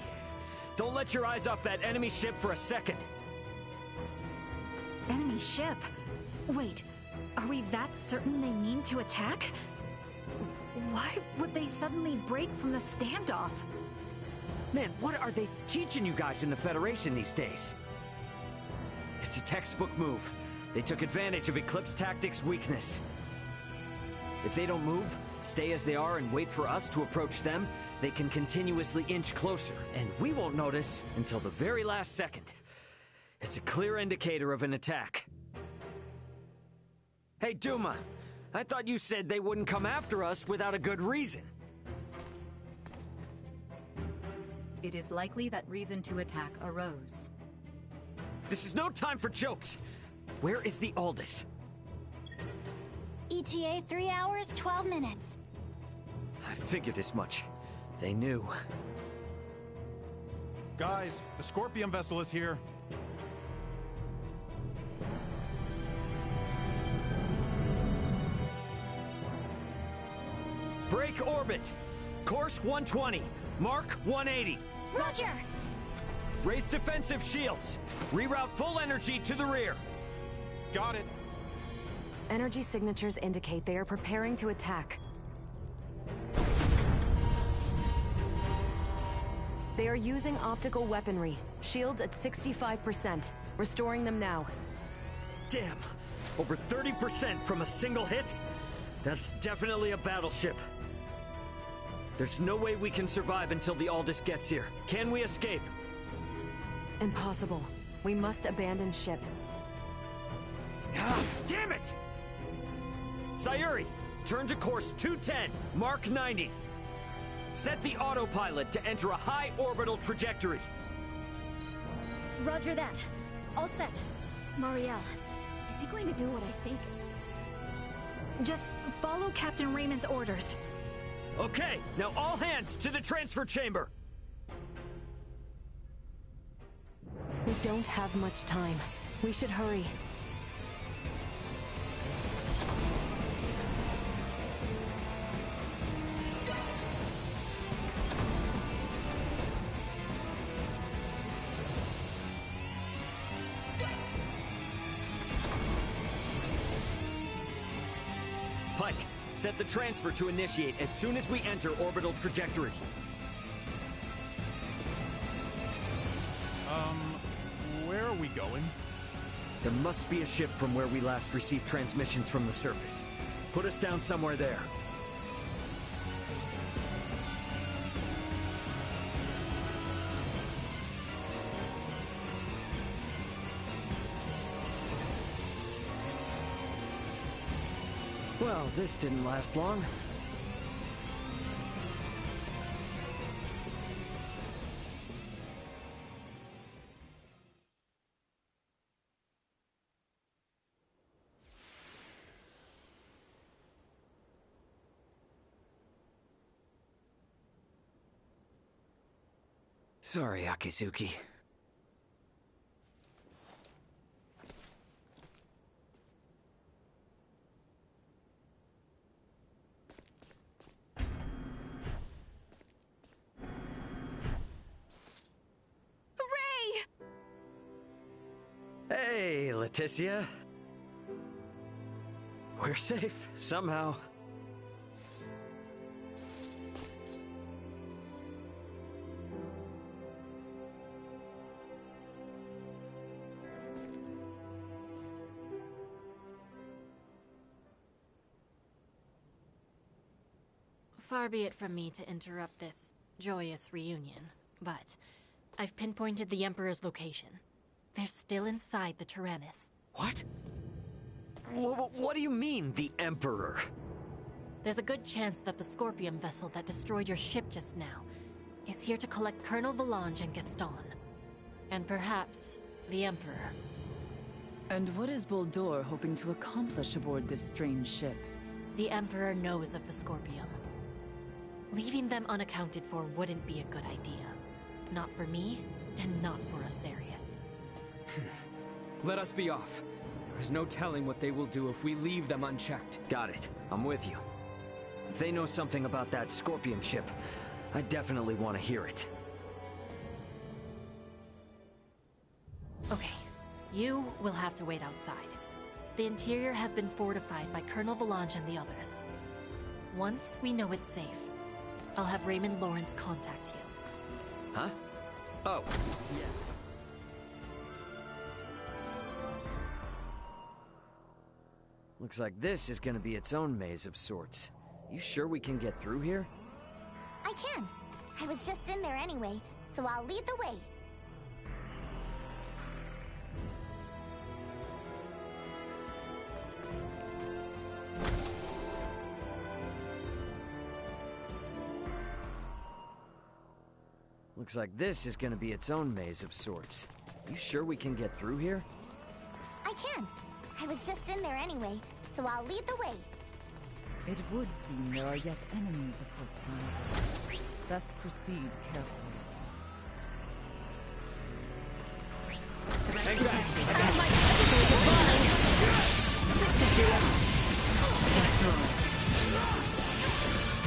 Don't let your eyes off that enemy ship for a second. Enemy ship? Wait, are we that certain they mean to attack? Why would they suddenly break from the standoff? Man, what are they teaching you guys in the Federation these days? It's a textbook move. They took advantage of Eclipse Tactics' weakness. If they don't move, stay as they are and wait for us to approach them, they can continuously inch closer, and we won't notice until the very last second. It's a clear indicator of an attack. Hey, Duma, I thought you said they wouldn't come after us without a good reason. It is likely that reason to attack arose. This is no time for jokes. Where is the Aldous? ETA 3 hours, 12 minutes. I figured as much. They knew. Guys, the Scorpion vessel is here. Break orbit. Course 120. Mark 180. Roger! Raise defensive shields. Reroute full energy to the rear. Got it. Energy signatures indicate they are preparing to attack. They are using optical weaponry. Shields at 65%. Restoring them now. Damn. Over 30% from a single hit? That's definitely a battleship. There's no way we can survive until the Aldous gets here. Can we escape? Impossible. We must abandon ship. Ah, damn it! Sayuri, turn to course 210, Mark 90. Set the autopilot to enter a high orbital trajectory. Roger that. All set. Marielle, is he going to do what I think? Just follow Captain Raymond's orders. Okay, now all hands to the transfer chamber. We don't have much time. We should hurry. Pike, set the transfer to initiate as soon as we enter orbital trajectory. Where are we going? There must be a ship from where we last received transmissions from the surface. Put us down somewhere there. Well, this didn't last long. Sorry, Akizuki. Hey, Leticia. We're safe, somehow. Far be it from me to interrupt this joyous reunion, but I've pinpointed the Emperor's location. They're still inside the Tyrannus. What? What do you mean, the Emperor? There's a good chance that the Scorpion vessel that destroyed your ship just now is here to collect Colonel Valange and Gaston. And perhaps the Emperor. And what is Boldor hoping to accomplish aboard this strange ship? The Emperor knows of the Scorpion. Leaving them unaccounted for wouldn't be a good idea. Not for me, and not for Asarius. Let us be off. There is no telling what they will do if we leave them unchecked. Got it. I'm with you. If they know something about that Scorpion ship, I definitely want to hear it. Okay, you will have to wait outside. The interior has been fortified by Colonel Valange and the others. Once we know it's safe, I'll have Raymond Lawrence contact you. Huh? Oh, yeah. Looks like this is gonna be its own maze of sorts. You sure we can get through here? I can. I was just in there anyway, so I'll lead the way. Looks like this is gonna be its own maze of sorts. You sure we can get through here? I can. I was just in there anyway, so I'll lead the way. It would seem there are yet enemies afoot. Best proceed carefully. detected. Destroyed.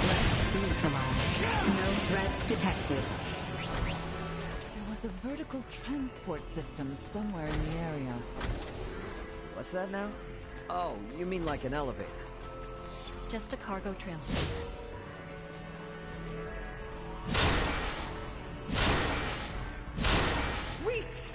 Threat neutralized. No threats detected. There was a vertical transport system somewhere in the area. What's that now? Oh, you mean like an elevator? Just a cargo transporter. Wait!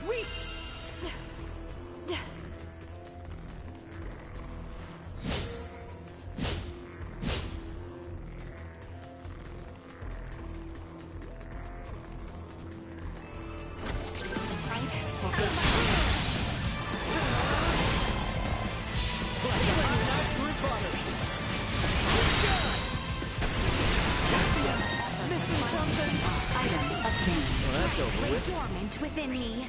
Wait! Missing something? Item obtained. Well, that's over Lay with. dormant within me.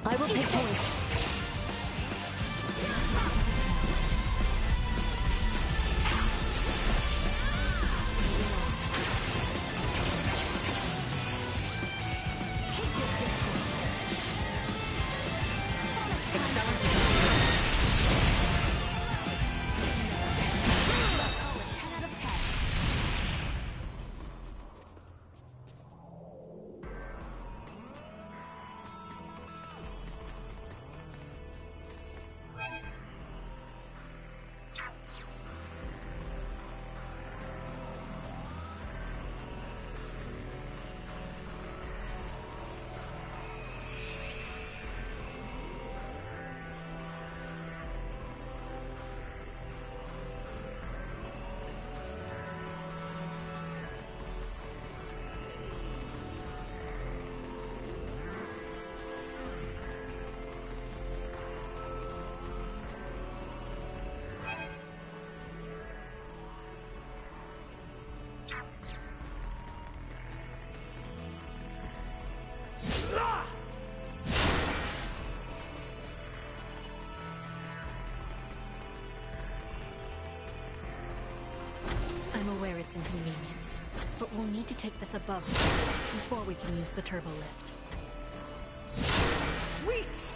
I will take point. I'm aware it's inconvenient, but we'll need to take this above first before we can use the turbo lift. Wait!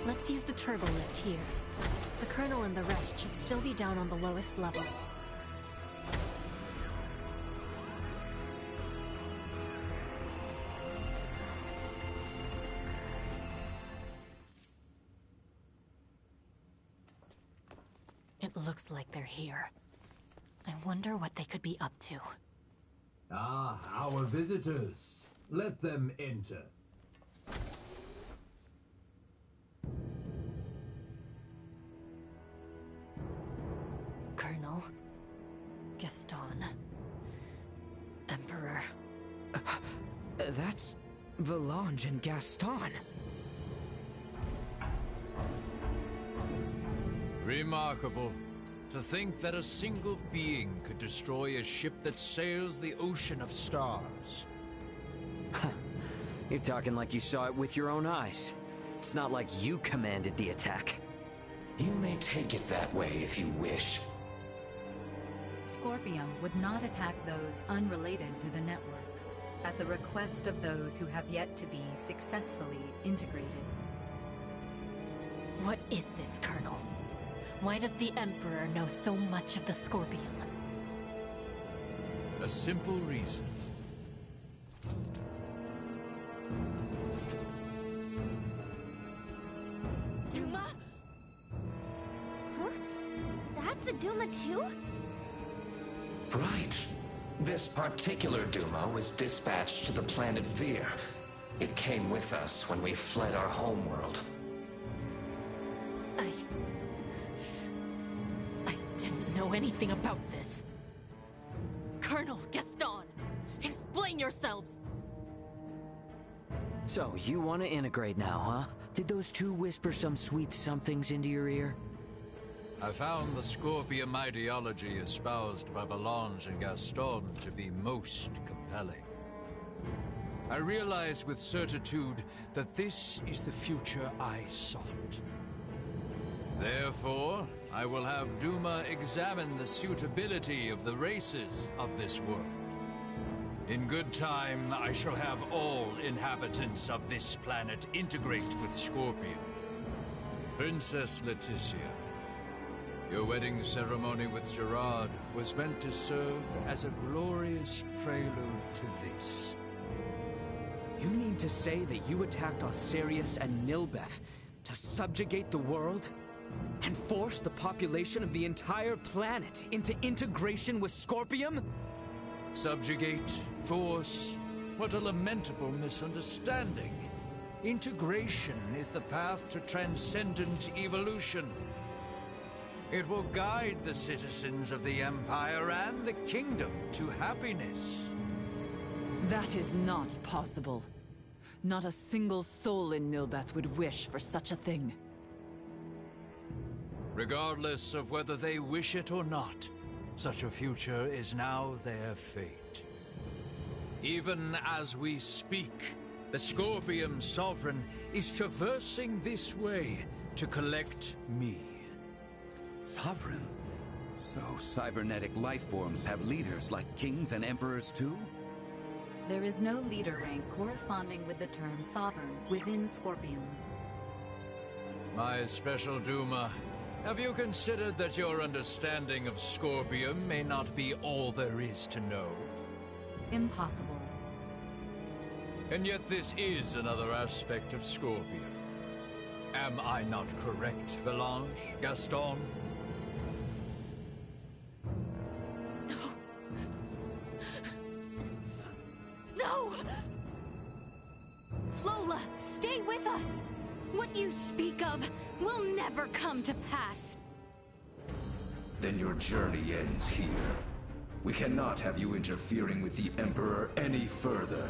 Let's use the turbo lift here. The Colonel and the rest should still be down on the lowest level. It looks like they're here. I wonder what they could be up to. Ah, our visitors. Let them enter. Colonel, Gaston, Emperor. That's Valange and Gaston. Remarkable. To think that a single being could destroy a ship that sails the ocean of stars. You're talking like you saw it with your own eyes. It's not like you commanded the attack. You may take it that way if you wish. Scorpium would not attack those unrelated to the network, at the request of those who have yet to be successfully integrated. What is this, Colonel? Why does the Emperor know so much of the Scorpium? A simple reason. Duma? Huh? That's a Duma too? Right. This particular Duma was dispatched to the planet Vir. It came with us when we fled our homeworld. I didn't know anything about this. Colonel Gaston, explain yourselves! So, you want to integrate now, huh? Did those two whisper some sweet somethings into your ear? I found the Scorpium ideology espoused by Valange and Gaston to be most compelling. I realize with certitude that this is the future I sought. Therefore, I will have Duma examine the suitability of the races of this world. In good time, I shall have all inhabitants of this planet integrate with Scorpion. Princess Leticia, your wedding ceremony with Gerard was meant to serve as a glorious prelude to this. You mean to say that you attacked Osirius and Nilbeth to subjugate the world? And force the population of the entire planet into integration with Scorpium? Subjugate, force, what a lamentable misunderstanding. Integration is the path to transcendent evolution. It will guide the citizens of the Empire and the Kingdom to happiness. That is not possible. Not a single soul in Nilbeth would wish for such a thing. Regardless of whether they wish it or not, such a future is now their fate. Even as we speak, the Scorpium Sovereign is traversing this way to collect me. Sovereign? So cybernetic life forms have leaders like kings and emperors too? There is no leader rank corresponding with the term sovereign within Scorpium. My special Duma, have you considered that your understanding of Scorpium may not be all there is to know? Impossible. And yet this is another aspect of Scorpium. Am I not correct, Valange, Gaston? No! Lola, stay with us! What you speak of will never come to pass. Then your journey ends here. We cannot have you interfering with the Emperor any further.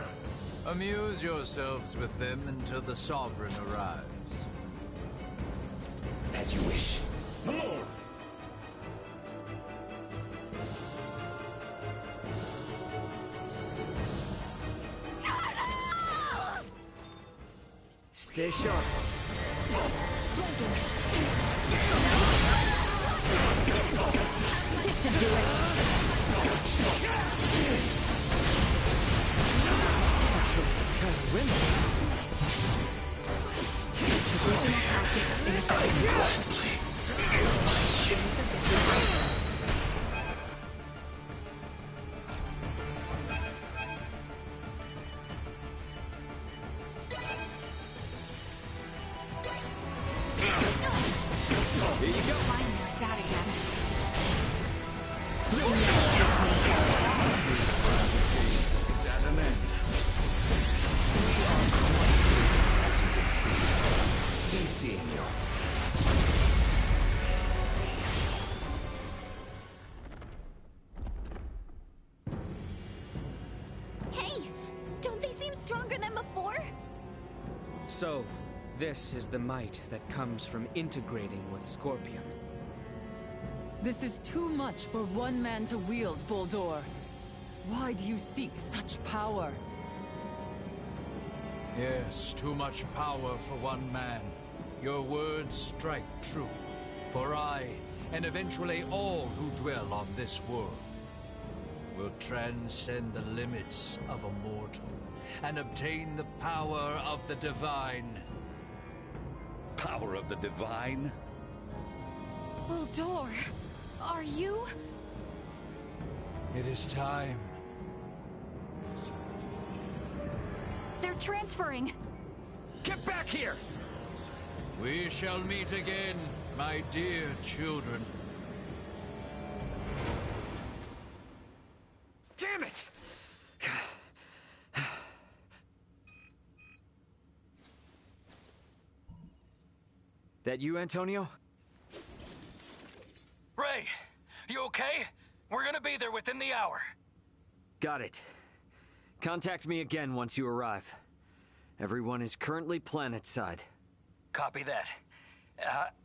Amuse yourselves with them until the Sovereign arrives. As you wish. My lord! Stay sharp. This should do it. Positional tactics ineffective. Here you go. Finally, like that again. Is at an end. We are quite busy, as you can see. Be seeing you. Hey! Don't they seem stronger than before? So, this is the might that comes from integrating with Scorpium. This is too much for one man to wield, Boldor. Why do you seek such power? Yes, too much power for one man. Your words strike true. For I, and eventually all who dwell on this world, will transcend the limits of a mortal and obtain the power of the divine. power of the divine? Bulldor, are you? It is time. They're transferring! Get back here! We shall meet again, my dear children. Damn it! That you, Antonio? Ray, you okay? We're gonna be there within the hour. Got it. Contact me again once you arrive. Everyone is currently planetside. Copy that.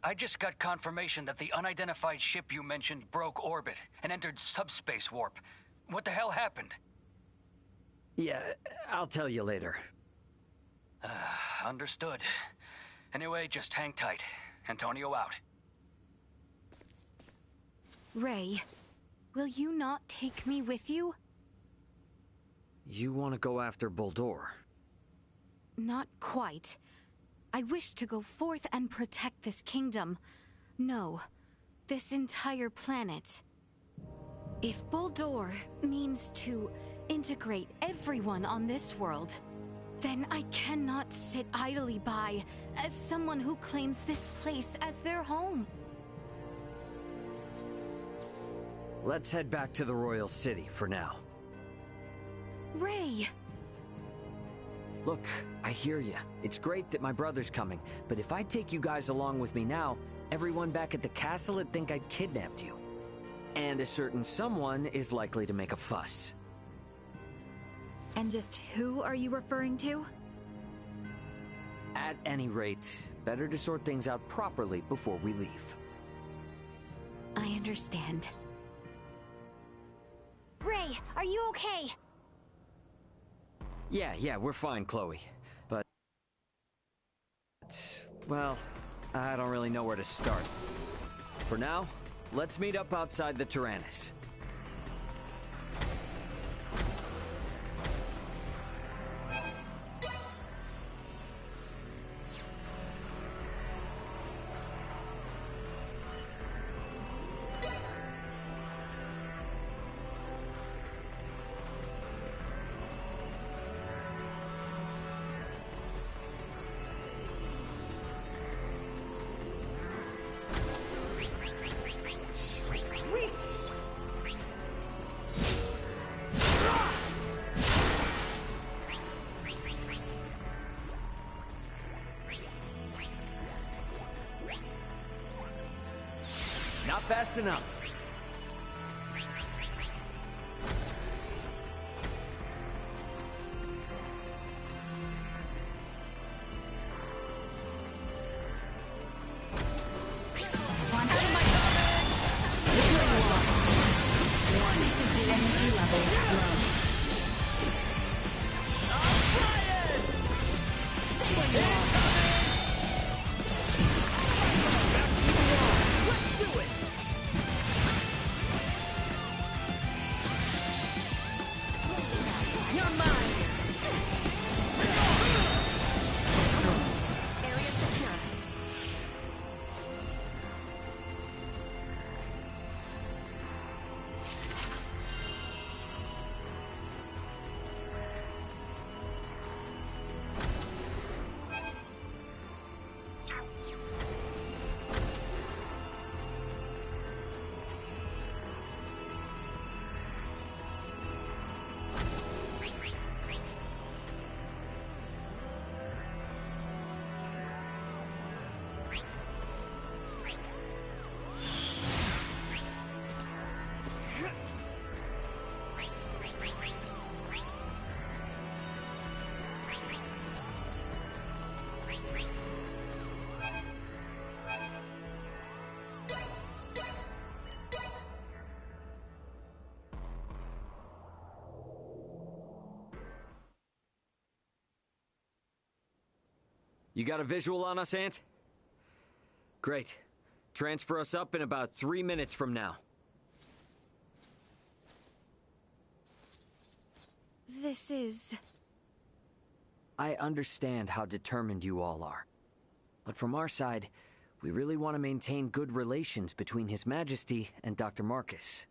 I just got confirmation that the unidentified ship you mentioned broke orbit and entered subspace warp. What the hell happened? Yeah, I'll tell you later. Understood. Anyway, just hang tight. Antonio out. Ray, will you not take me with you? You want to go after Bulldor? Not quite. I wish to go forth and protect this kingdom. No, this entire planet. If Bulldor means to integrate everyone on this world, then I cannot sit idly by as someone who claims this place as their home. Let's head back to the Royal City for now. Ray! Look, I hear you. It's great that my brother's coming, but if I take you guys along with me now, everyone back at the castle would think I'd kidnapped you. And a certain someone is likely to make a fuss. And just who are you referring to? At any rate, better to sort things out properly before we leave. I understand. Ray, are you okay? Yeah, we're fine, Chloe. But... well, I don't really know where to start. For now, let's meet up outside the Tyrannus. Not fast enough. You got a visual on us, Ant? Great. Transfer us up in about 3 minutes from now. This is... I understand how determined you all are. But from our side, we really want to maintain good relations between His Majesty and Dr. Marcus.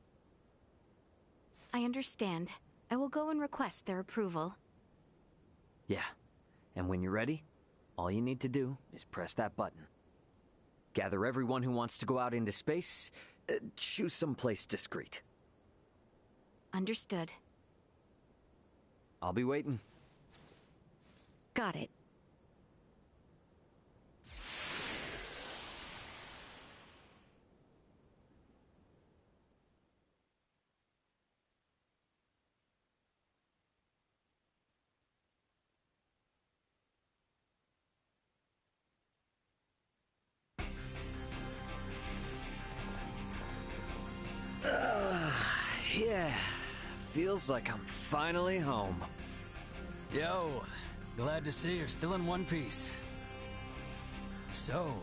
I understand. I will go and request their approval. Yeah. And when you're ready, all you need to do is press that button. Gather everyone who wants to go out into space. Choose someplace discreet. Understood. I'll be waiting. Got it. Yeah, feels like I'm finally home. Yo, glad to see you're still in one piece. So,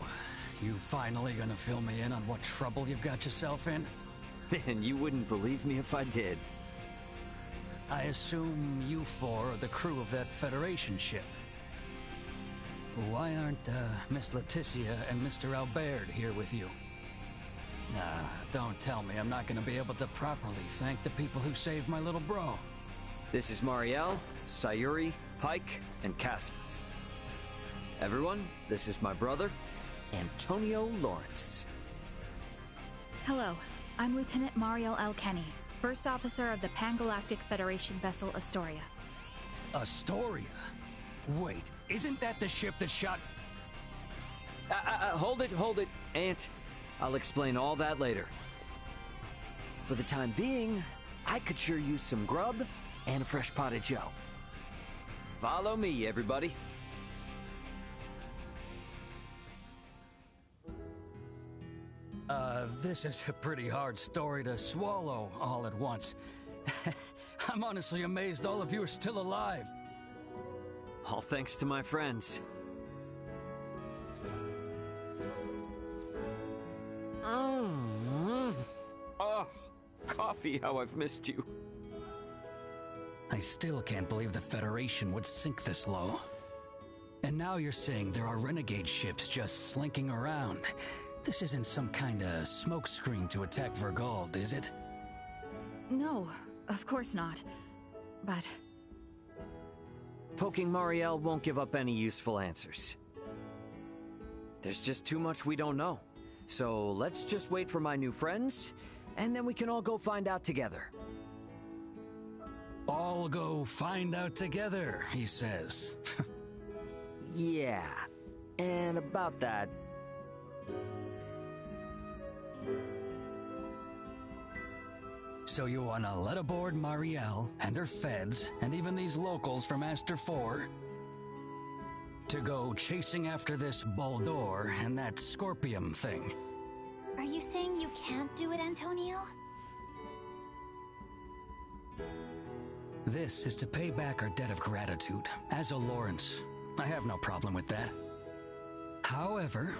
you finally gonna fill me in on what trouble you've got yourself in? Man, you wouldn't believe me if I did. I assume you four are the crew of that Federation ship. Why aren't Miss Leticia and Mr. Albert here with you? Don't tell me I'm not gonna be able to properly thank the people who saved my little bro. This is Marielle, Sayuri, Pike, and Cassie. Everyone, this is my brother, Antonio Lawrence. Hello, I'm Lieutenant Marielle L. Kenny, First Officer of the Pan-Galactic Federation vessel Astoria. Astoria? Wait, isn't that the ship that shot... Hold it, Ant. I'll explain all that later. For the time being, I could sure use some grub and a fresh pot of joe. Follow me, everybody. This is a pretty hard story to swallow all at once. I'm honestly amazed all of you are still alive. All thanks to my friends. Oh, coffee, how I've missed you. I still can't believe the Federation would sink this low. And now you're saying there are renegade ships just slinking around. This isn't some kind of smokescreen to attack Vergold, is it? No, of course not. But... Poking Marielle won't give up any useful answers. There's just too much we don't know. So let's just wait for my new friends, and then we can all go find out together. All go find out together, he says. Yeah, and about that... So you wanna let aboard Marielle and her feds, and even these locals from Aster 4, to go chasing after this Boldor and that Scorpium thing? Are you saying you can't do it, Antonio? This is to pay back our debt of gratitude. As a Lawrence, I have no problem with that. However,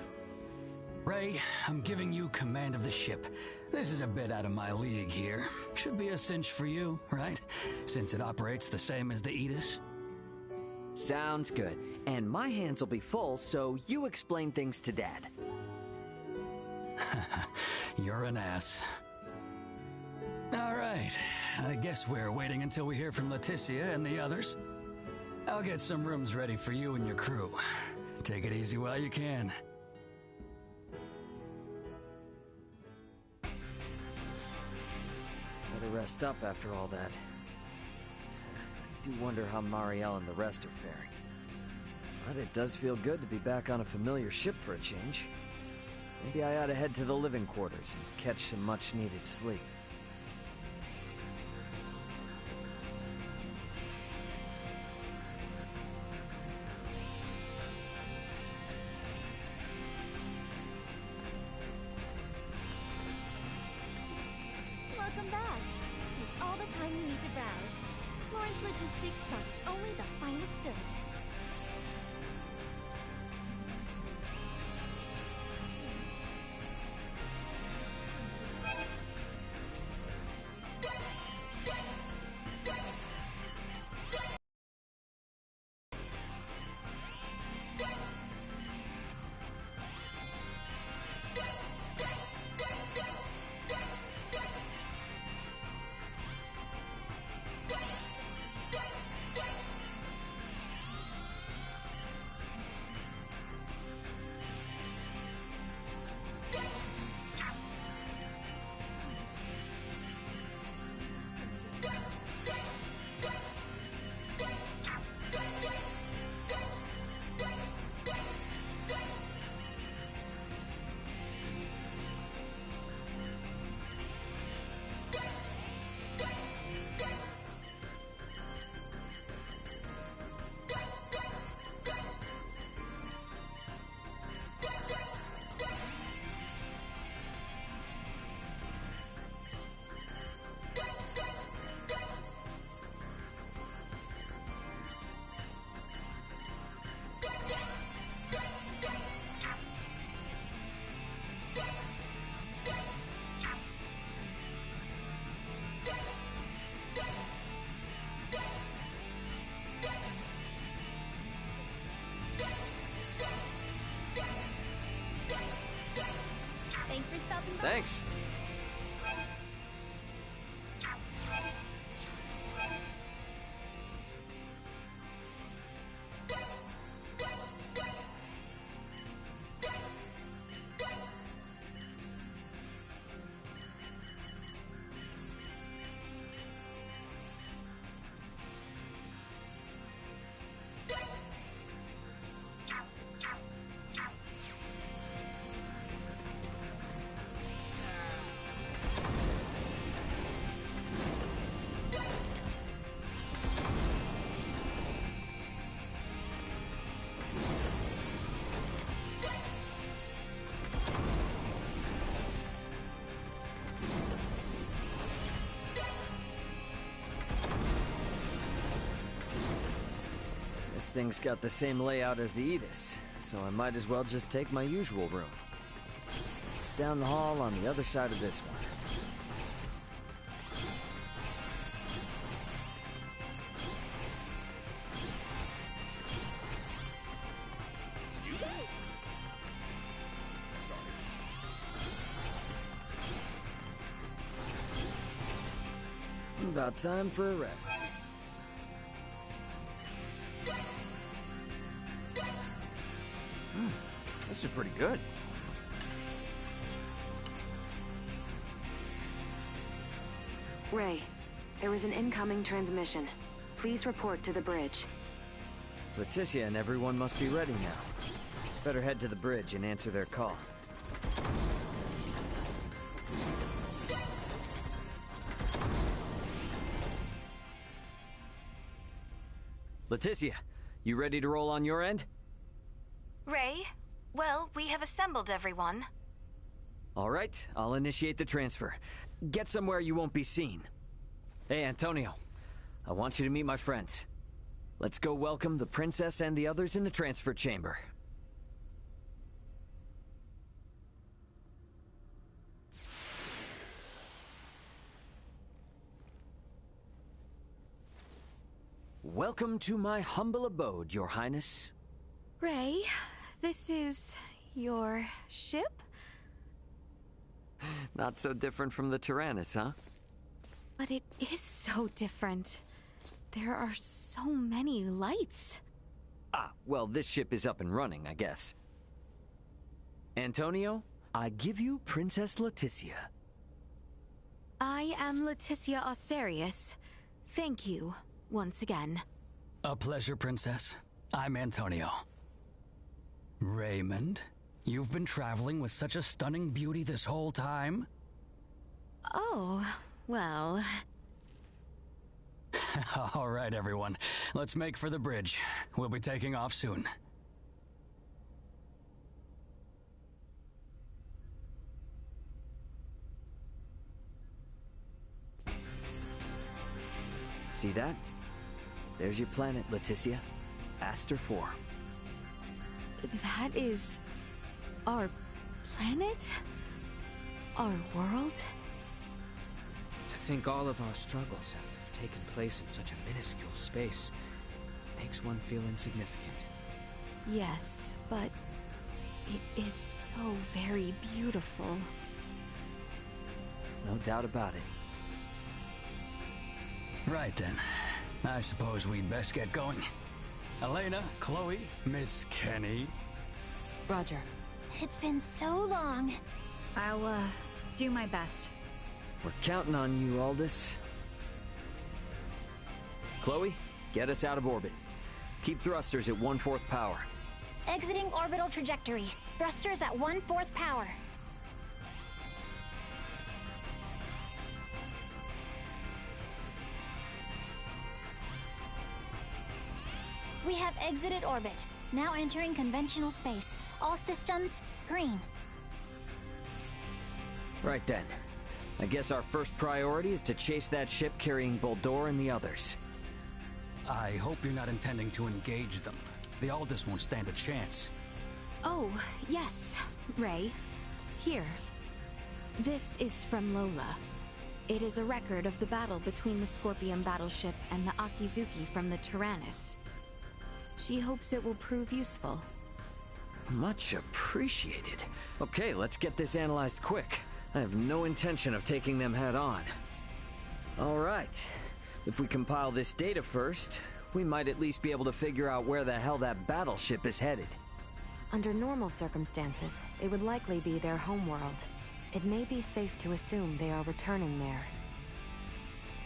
Ray, I'm giving you command of the ship. This is a bit out of my league here. Should be a cinch for you, right? Since it operates the same as the Aegis. Sounds good. And my hands will be full, so you explain things to Dad. You're an ass. All right. I guess we're waiting until we hear from Leticia and the others. I'll get some rooms ready for you and your crew. Take it easy while you can. Better rest up after all that. I do wonder how Marielle and the rest are faring. But it does feel good to be back on a familiar ship for a change. Maybe I ought to head to the living quarters and catch some much-needed sleep. Welcome back. Take all the time you need to browse. Lawrence Logistics stocks only the finest goods. Thanks. This thing's got the same layout as the Aetus, so I might as well just take my usual room. It's down the hall on the other side of this one. About time for a rest. This is pretty good. Ray, there is an incoming transmission. Please report to the bridge. Leticia and everyone must be ready now. Better head to the bridge and answer their call. Leticia, you ready to roll on your end? Ray? Well, we have assembled everyone. All right, I'll initiate the transfer. Get somewhere you won't be seen. Hey, Antonio. I want you to meet my friends. Let's go welcome the princess and the others in the transfer chamber. Welcome to my humble abode, Your Highness. Ray, this is your ship? Not so different from the Tyrannus, huh? But it is so different. There are so many lights. Ah, well, this ship is up and running, I guess. Antonio, I give you Princess Leticia. I am Leticia Asterius. Thank you, once again. A pleasure, Princess. I'm Antonio. Raymond, you've been traveling with such a stunning beauty this whole time? Oh, well... All right, everyone. Let's make for the bridge. We'll be taking off soon. See that? There's your planet, Leticia. Aster 4. That is... our planet? Our world? To think all of our struggles have taken place in such a minuscule space makes one feel insignificant. Yes, but it is so very beautiful. No doubt about it. Right then. I suppose we'd best get going. Elena, Chloe, Miss Kenny. Roger. It's been so long. I'll, do my best. We're counting on you, Aldous. Chloe, get us out of orbit. Keep thrusters at 1/4 power. Exiting orbital trajectory. Thrusters at 1/4 power. We have exited orbit. Now entering conventional space. All systems, green. Right then. I guess our first priority is to chase that ship carrying Boldor and the others. I hope you're not intending to engage them. The Aldous won't stand a chance. Oh, yes, Ray. Here. This is from Lola. It is a record of the battle between the Scorpion battleship and the Akizuki from the Tyrannus. She hopes it will prove useful. Much appreciated. Okay, let's get this analyzed quick. I have no intention of taking them head on. All right. If we compile this data first, we might at least be able to figure out where the hell that battleship is headed. Under normal circumstances, it would likely be their homeworld. It may be safe to assume they are returning there.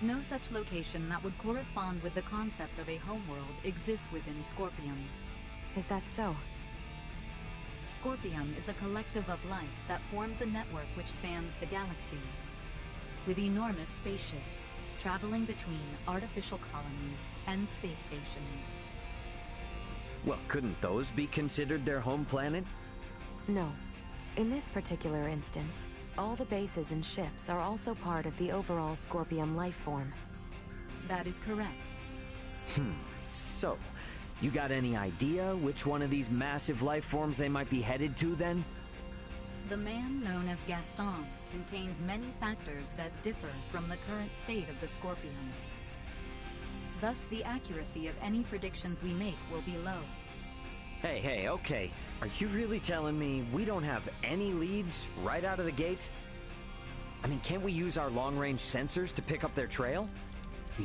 No such location that would correspond with the concept of a homeworld exists within Scorpium. Is that so? Scorpium is a collective of life that forms a network which spans the galaxy, with enormous spaceships traveling between artificial colonies and space stations. Well, couldn't those be considered their home planet? No. In this particular instance, all the bases and ships are also part of the overall Scorpium life form. That is correct. So, you got any idea which one of these massive life forms they might be headed to, then? The man known as Gaston contained many factors that differ from the current state of the Scorpium. Thus, the accuracy of any predictions we make will be low. Hey, okay. Are you really telling me we don't have any leads right out of the gate? I mean, can't we use our long-range sensors to pick up their trail?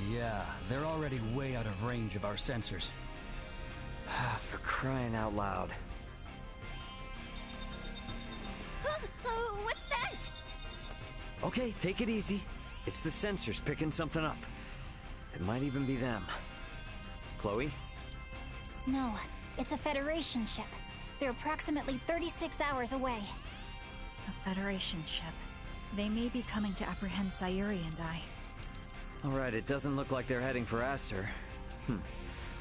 Yeah, they're already way out of range of our sensors. For crying out loud. What's that? Okay, take it easy. It's the sensors picking something up. It might even be them. Chloe? No, it's a Federation ship. They're approximately 36 hours away. A Federation ship. They may be coming to apprehend Sayuri and I. Alright, it doesn't look like they're heading for Aster.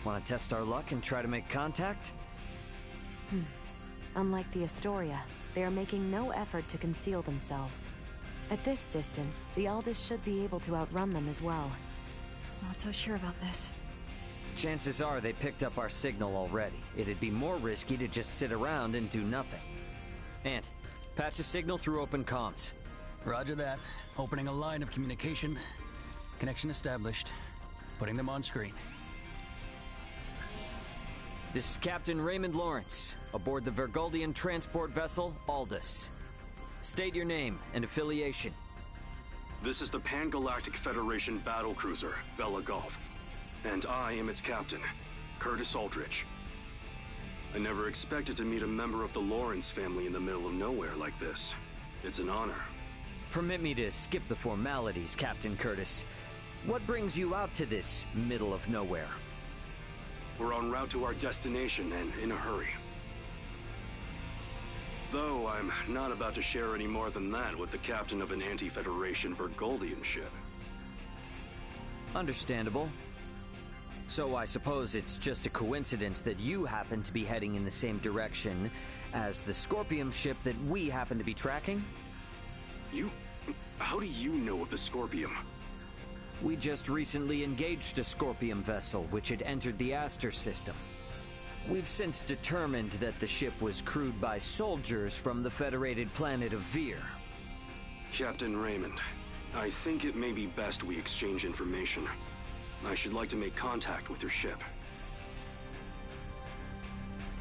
Want to test our luck and try to make contact? Unlike the Astoria, they are making no effort to conceal themselves. At this distance, the Aldous should be able to outrun them as well. Not so sure about this. Chances are they picked up our signal already. It'd be more risky to just sit around and do nothing. Ant, patch a signal through open comms. Roger that. Opening a line of communication. Connection established. Putting them on screen. This is Captain Raymond Lawrence, aboard the Vergoldian transport vessel, Aldous. State your name and affiliation. This is the Pan-Galactic Federation battlecruiser, Bella Golf. And I am its captain, Curtis Aldrich. I never expected to meet a member of the Lawrence family in the middle of nowhere like this. It's an honor. Permit me to skip the formalities, Captain Curtis. What brings you out to this middle of nowhere? We're en route to our destination and in a hurry. Though I'm not about to share any more than that with the captain of an anti-Federation Vergoldian ship. Understandable. So I suppose it's just a coincidence that you happen to be heading in the same direction as the Scorpium ship that we happen to be tracking? How do you know of the Scorpium? We just recently engaged a Scorpium vessel which had entered the Aster system. We've since determined that the ship was crewed by soldiers from the federated planet of Vir. Captain Raymond, I think it may be best we exchange information. I should like to make contact with your ship.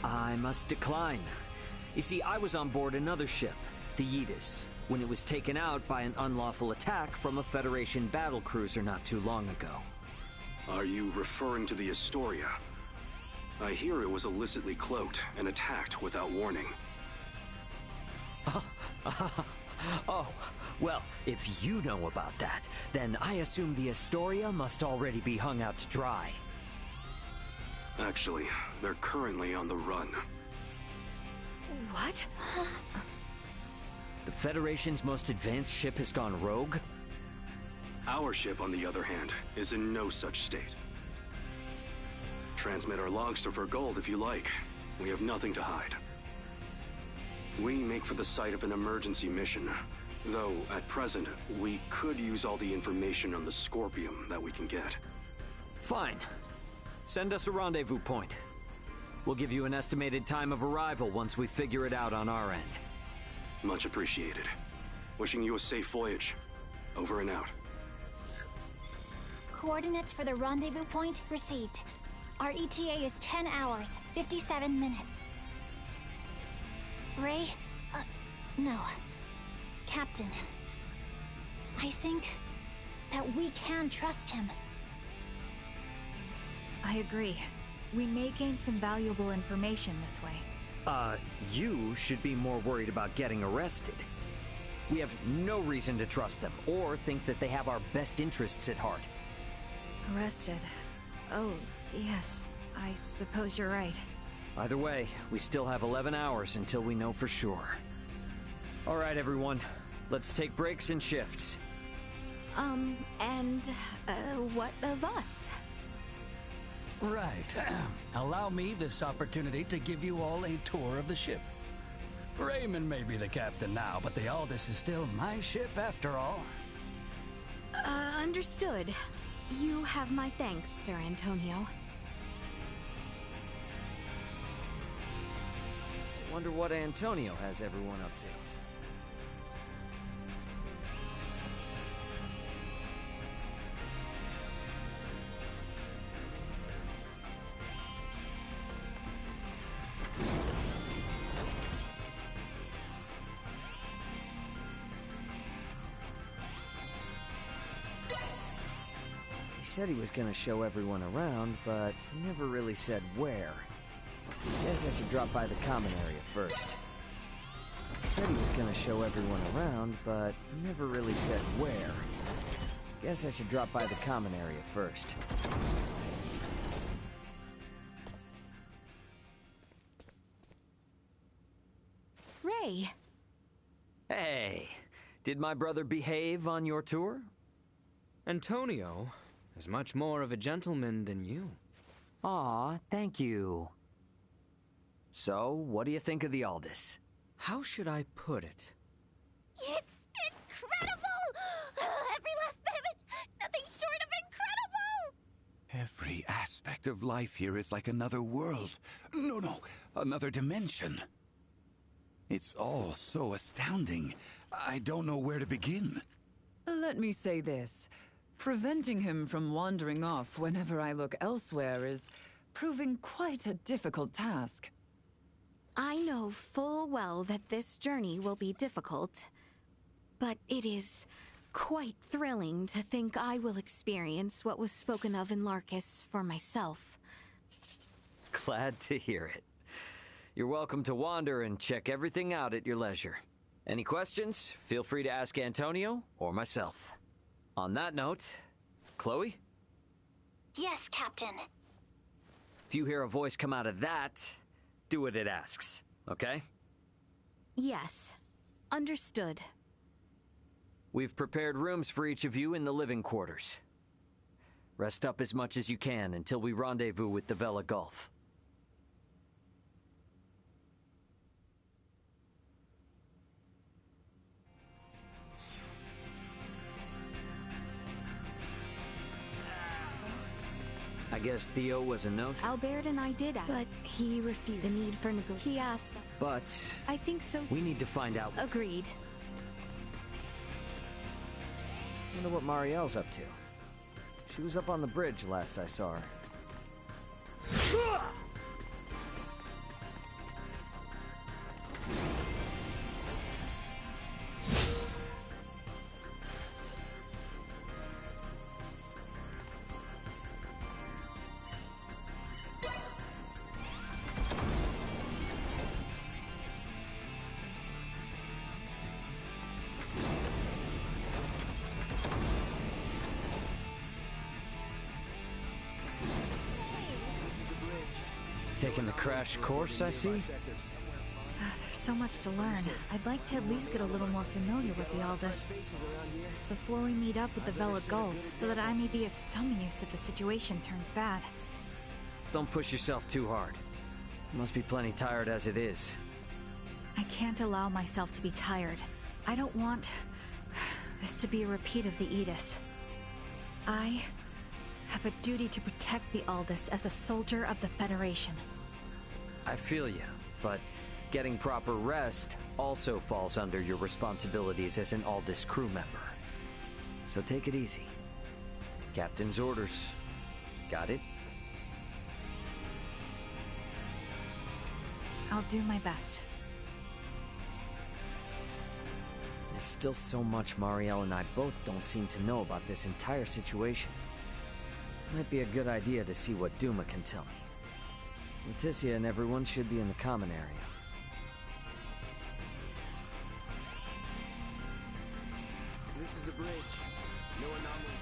I must decline. You see, I was on board another ship, the Aetus, when it was taken out by an unlawful attack from a Federation battlecruiser not too long ago. Are you referring to the Astoria? I hear it was illicitly cloaked and attacked without warning. Oh, well, if you know about that, then I assume the Astoria must already be hung out to dry. Actually, they're currently on the run. What? The Federation's most advanced ship has gone rogue? Our ship, on the other hand, is in no such state. Transmit our logs to Vergold if you like. We have nothing to hide. We make for the site of an emergency mission, though at present, we could use all the information on the Scorpium that we can get. Fine. Send us a rendezvous point. We'll give you an estimated time of arrival once we figure it out on our end. Much appreciated. Wishing you a safe voyage. Over and out. Coordinates for the rendezvous point received. Our ETA is 10 hours, 57 minutes. Ray? No. Captain. I think that we can trust him. I agree. We may gain some valuable information this way. You should be more worried about getting arrested. We have no reason to trust them, or think that they have our best interests at heart. Arrested. Oh, yes. I suppose you're right. Either way, we still have 11 hours until we know for sure. All right, everyone. Let's take breaks and shifts. What of us? Right. Allow me this opportunity to give you all a tour of the ship. Raymond may be the captain now, but the Aldous is still my ship after all. Understood. You have my thanks, Sir Antonio. Wonder what Antonio has everyone up to. He said he was gonna show everyone around, but never really said where. Guess I should drop by the common area first. He said he was gonna show everyone around, but never really said where. Guess I should drop by the common area first. Ray! Hey, did my brother behave on your tour? Antonio is much more of a gentleman than you. Aw, thank you. So, what do you think of the Aldous? How should I put it? It's incredible! Every last bit of it! Nothing short of incredible! Every aspect of life here is like another world. No, another dimension. It's all so astounding. I don't know where to begin. Let me say this. Preventing him from wandering off whenever I look elsewhere is proving quite a difficult task. I know full well that this journey will be difficult, but it is quite thrilling to think I will experience what was spoken of in Larkus for myself. Glad to hear it. You're welcome to wander and check everything out at your leisure. Any questions? Feel free to ask Antonio or myself. On that note, Chloe? Yes, Captain. If you hear a voice come out of that, do what it asks, okay? Yes. Understood. We've prepared rooms for each of you in the living quarters. Rest up as much as you can until we rendezvous with the Vela Gulf. I guess Theo was a no. Albert and I did ask, but he refused the need for negotiation. He asked. But I think so. We need to find out. Agreed. Wonder what Marielle's up to. She was up on the bridge last I saw her. Taking the crash course, I see? There's so much to learn. I'd like to at least get a little more familiar with the Aldous before we meet up with the Vela Gulf, so that I may be of some use if the situation turns bad. Don't push yourself too hard. You must be plenty tired as it is. I can't allow myself to be tired. I don't want this to be a repeat of the Aegis. I have a duty to protect the Aldous as a soldier of the Federation. I feel you, but getting proper rest also falls under your responsibilities as an Aldous crew member. So take it easy. Captain's orders. Got it? I'll do my best. There's still so much Marielle and I both don't seem to know about this entire situation. Might be a good idea to see what Duma can tell me. Leticia and everyone should be in the common area. This is the bridge. No anomalies.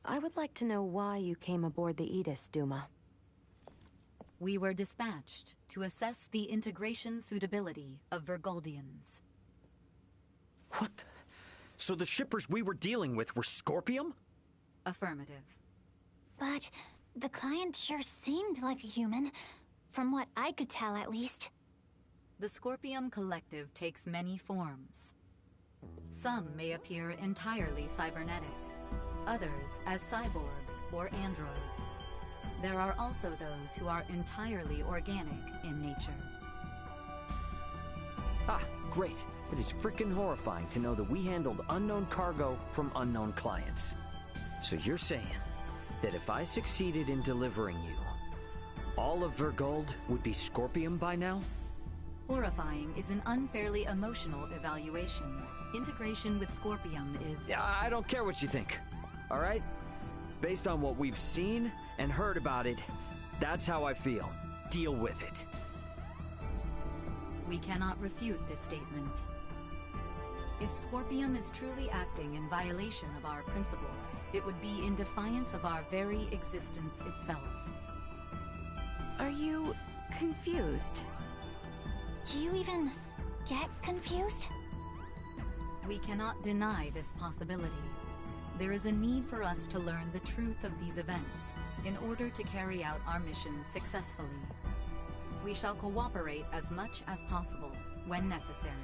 I would like to know why you came aboard the Aegis, Duma. We were dispatched to assess the integration suitability of Vergoldians. What? So the shippers we were dealing with were Scorpium? Affirmative. But the client sure seemed like a human, from what I could tell at least. The Scorpium Collective takes many forms. Some may appear entirely cybernetic, others as cyborgs or androids. There are also those who are entirely organic in nature. Ah, great. It is frickin' horrifying to know that we handled unknown cargo from unknown clients. So you're saying that if I succeeded in delivering you, all of Vergold would be Scorpium by now? Horrifying is an unfairly emotional evaluation. Integration with Scorpium is... Yeah, I don't care what you think. All right? Based on what we've seen and heard about it, that's how I feel. Deal with it. We cannot refute this statement. If Scorpium is truly acting in violation of our principles, it would be in defiance of our very existence itself. Are you confused? Do you even get confused? We cannot deny this possibility. There is a need for us to learn the truth of these events in order to carry out our mission successfully. We shall cooperate as much as possible when necessary.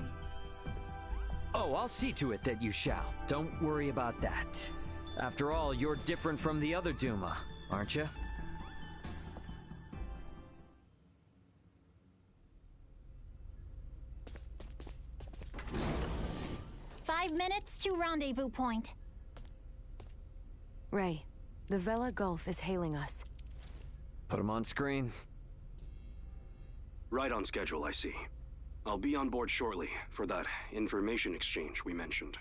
Oh, I'll see to it that you shall. Don't worry about that. After all, you're different from the other Duma, aren't you? "5 minutes to rendezvous point." Ray, the Vela Gulf is hailing us. Put him on screen. Right on schedule, I see. I'll be on board shortly for that information exchange we mentioned.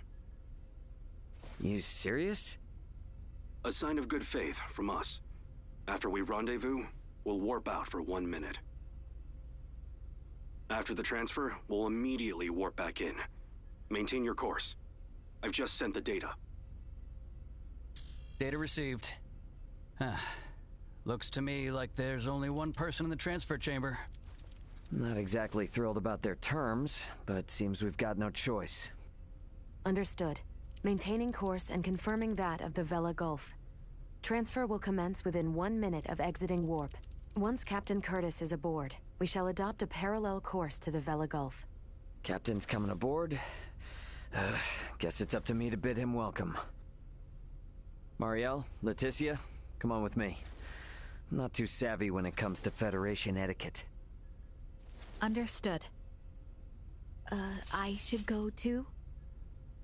You serious? A sign of good faith from us. After we rendezvous, we'll warp out for 1 minute. After the transfer, we'll immediately warp back in. Maintain your course. I've just sent the data. Data received. Looks to me like there's only one person in the transfer chamber. Not exactly thrilled about their terms, but seems we've got no choice. Understood. Maintaining course and confirming that of the Vela Gulf. Transfer will commence within 1 minute of exiting warp. Once Captain Curtis is aboard, we shall adopt a parallel course to the Vela Gulf. Captain's coming aboard. Guess it's up to me to bid him welcome. Marielle, Leticia, come on with me. I'm not too savvy when it comes to Federation etiquette. Understood. I should go too?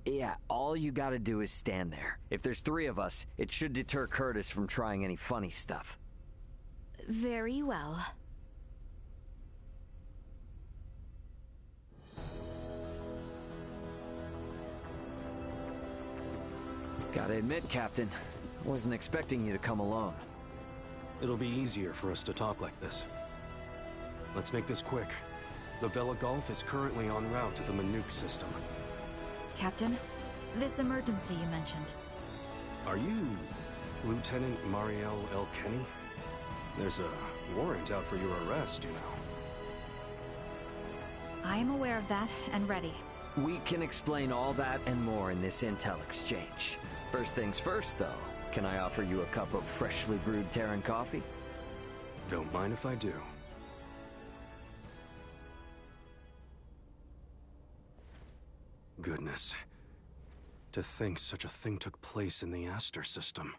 Yeah, all you gotta do is stand there. If there's 3 of us, it should deter Curtis from trying any funny stuff. Very well. Gotta admit, Captain, I wasn't expecting you to come alone. It'll be easier for us to talk like this. Let's make this quick. The Vela Gulf is currently en route to the Manuke system. Captain, this emergency you mentioned. Are you Lieutenant Marielle L. Kenny? There's a warrant out for your arrest, you know. I am aware of that and ready. We can explain all that and more in this intel exchange. First things first, though. Can I offer you a cup of freshly brewed Terran coffee? Don't mind if I do. Goodness. To think such a thing took place in the Aster system.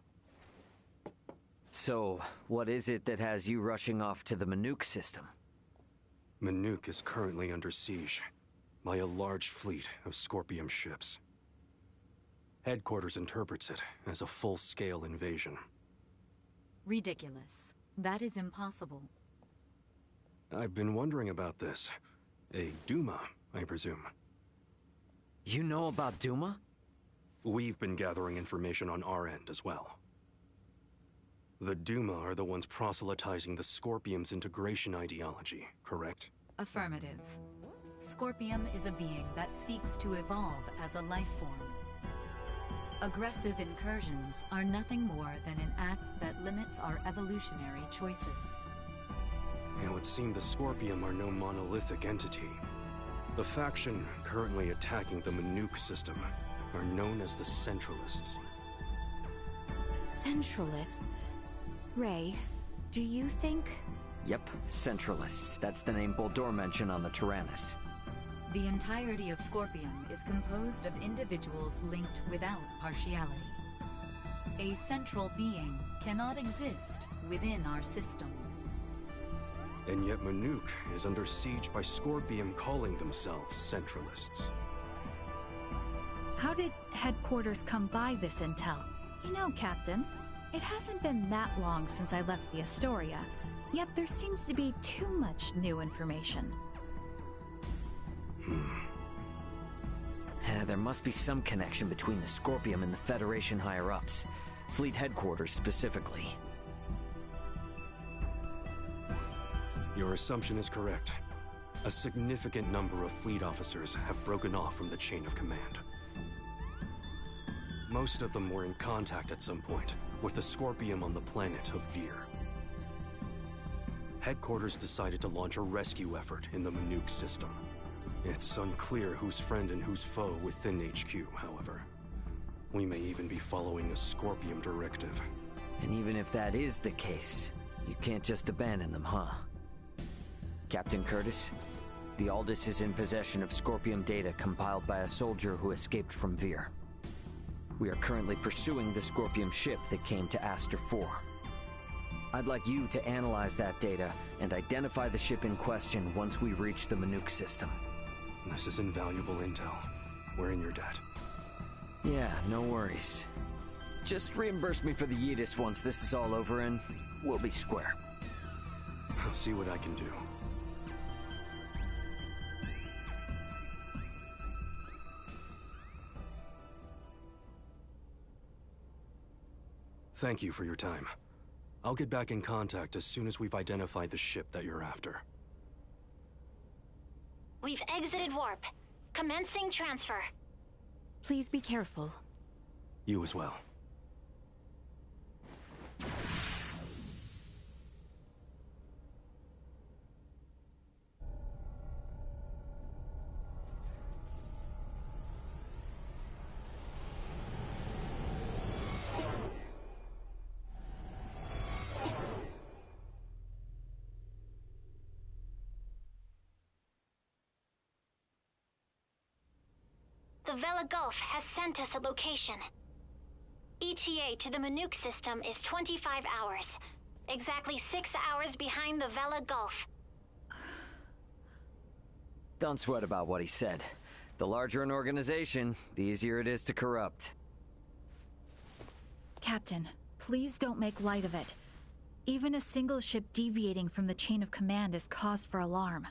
So, what is it that has you rushing off to the Manuk system? Manuk is currently under siege by a large fleet of Scorpium ships. Headquarters interprets it as a full-scale invasion. Ridiculous. That is impossible. I've been wondering about this. A Duma, I presume. You know about Duma? We've been gathering information on our end as well. The Duma are the ones proselytizing the Scorpium's integration ideology, correct? Affirmative. Scorpium is a being that seeks to evolve as a life form. Aggressive incursions are nothing more than an act that limits our evolutionary choices. It would seem the Scorpium are no monolithic entity. The faction currently attacking the Manuk system are known as the Centralists. Centralists? Ray, do you think... Yep, Centralists. That's the name Boldor mentioned on the Tyrannus. The entirety of Scorpium is composed of individuals linked without partiality. A central being cannot exist within our system. And yet Manuk is under siege by Scorpium calling themselves Centralists. How did headquarters come by this intel? You know, Captain, it hasn't been that long since I left the Astoria, yet there seems to be too much new information. There must be some connection between the Scorpium and the Federation higher-ups. Fleet headquarters specifically. Your assumption is correct. A significant number of fleet officers have broken off from the chain of command. Most of them were in contact at some point with the Scorpium on the planet of Vir. Headquarters decided to launch a rescue effort in the Manuk system. It's unclear who's friend and who's foe within HQ, however. We may even be following a Scorpium directive. And even if that is the case, you can't just abandon them, huh? Captain Curtis, the Aldous is in possession of Scorpium data compiled by a soldier who escaped from Vir. We are currently pursuing the Scorpium ship that came to Aster 4. I'd like you to analyze that data and identify the ship in question once we reach the Manuk system. This is invaluable intel. We're in your debt. Yeah, no worries. Just reimburse me for the Yidis once this is all over and we'll be square. I'll see what I can do. Thank you for your time. I'll get back in contact as soon as we've identified the ship that you're after. We've exited warp. Commencing transfer. Please be careful. You as well. The Vela Gulf has sent us a location. ETA to the Manuk system is 25 hours. Exactly 6 hours behind the Vela Gulf. Don't sweat about what he said. The larger an organization, the easier it is to corrupt. Captain, please don't make light of it. Even a single ship deviating from the chain of command is cause for alarm.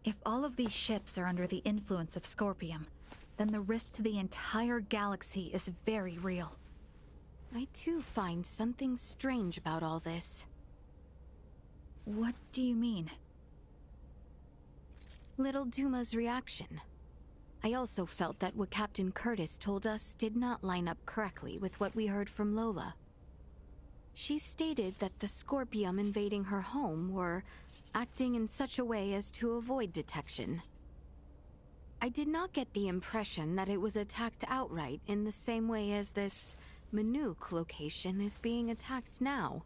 If all of these ships are under the influence of Scorpium, then the risk to the entire galaxy is very real. I too find something strange about all this. What do you mean? Little Duma's reaction. I also felt that what Captain Curtis told us did not line up correctly with what we heard from Lola. She stated that the Scorpium invading her home were acting in such a way as to avoid detection. I did not get the impression that it was attacked outright in the same way as this Manuk location is being attacked now.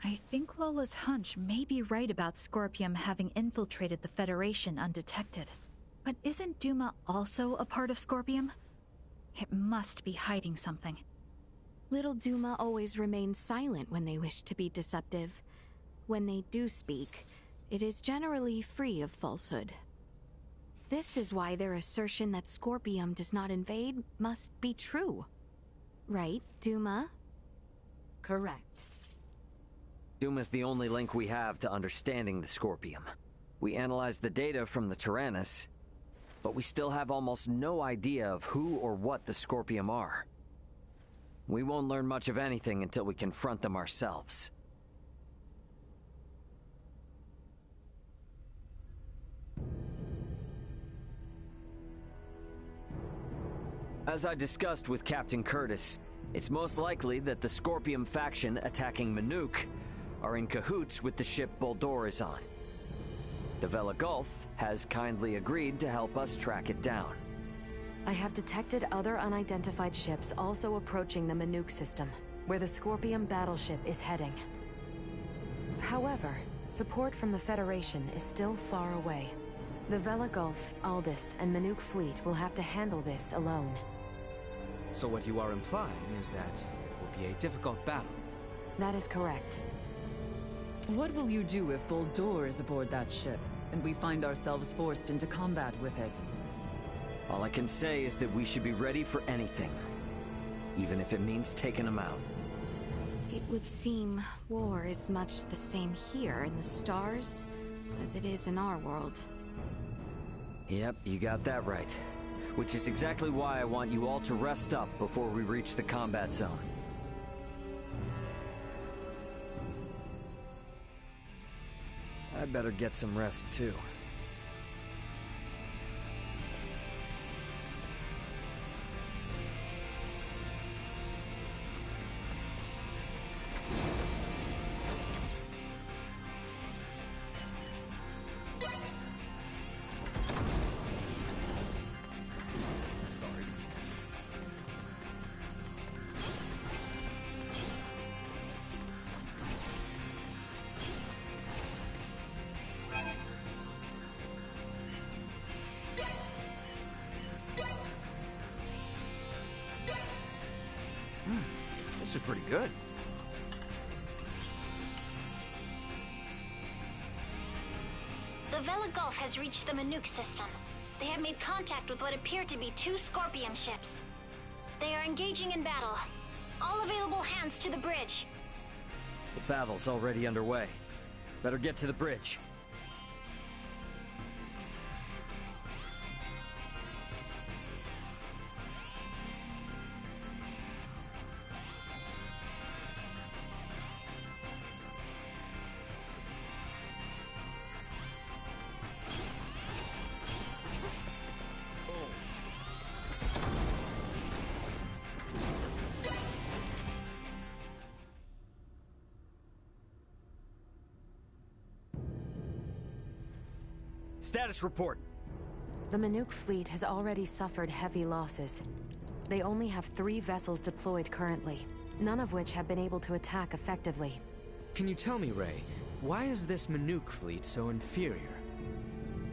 I think Lola's hunch may be right about Scorpium having infiltrated the Federation undetected. But isn't Duma also a part of Scorpium? It must be hiding something. Little Duma always remains silent when they wish to be deceptive. When they do speak, it is generally free of falsehood. This is why their assertion that Scorpium does not invade must be true. Right, Duma? Correct. Duma's the only link we have to understanding the Scorpium. We analyzed the data from the Tyrannus, but we still have almost no idea of who or what the Scorpium are. We won't learn much of anything until we confront them ourselves. As I discussed with Captain Curtis, it's most likely that the Scorpium faction attacking Manuk are in cahoots with the ship Boldor is on. The Vela Gulf has kindly agreed to help us track it down. I have detected other unidentified ships also approaching the Manuk system, where the Scorpium battleship is heading. However, support from the Federation is still far away. The Vela Gulf, Aldous, and Manuk fleet will have to handle this alone. So what you are implying is that it will be a difficult battle. That is correct. What will you do if Boldor is aboard that ship, and we find ourselves forced into combat with it? All I can say is that we should be ready for anything, even if it means taking them out. It would seem war is much the same here in the stars as it is in our world. Yep, you got that right. Which is exactly why I want you all to rest up before we reach the combat zone. I better get some rest too. This is pretty good. The Vela Gulf has reached the Manuk system. They have made contact with what appear to be 2 Scorpion ships. They are engaging in battle. All available hands to the bridge. The battle's already underway. Better get to the bridge. Status report. The Manuk fleet has already suffered heavy losses. They only have 3 vessels deployed currently, none of which have been able to attack effectively. Can you tell me, Ray, why is this Manuk fleet so inferior?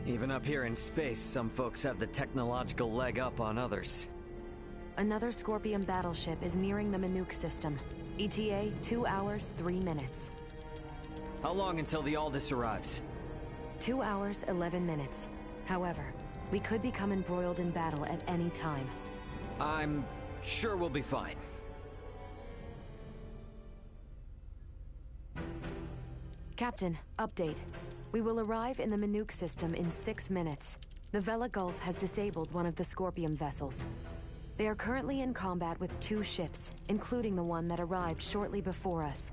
Even up here in space, some folks have the technological leg up on others. Another Scorpion battleship is nearing the Manuk system. ETA 2 hours, 3 minutes. How long until the Aldous arrives? 2 hours, 11 minutes. However, we could become embroiled in battle at any time. I'm sure we'll be fine. Captain, update. We will arrive in the Manuk system in 6 minutes. The Vela Gulf has disabled one of the Scorpion vessels. They are currently in combat with 2 ships, including the one that arrived shortly before us.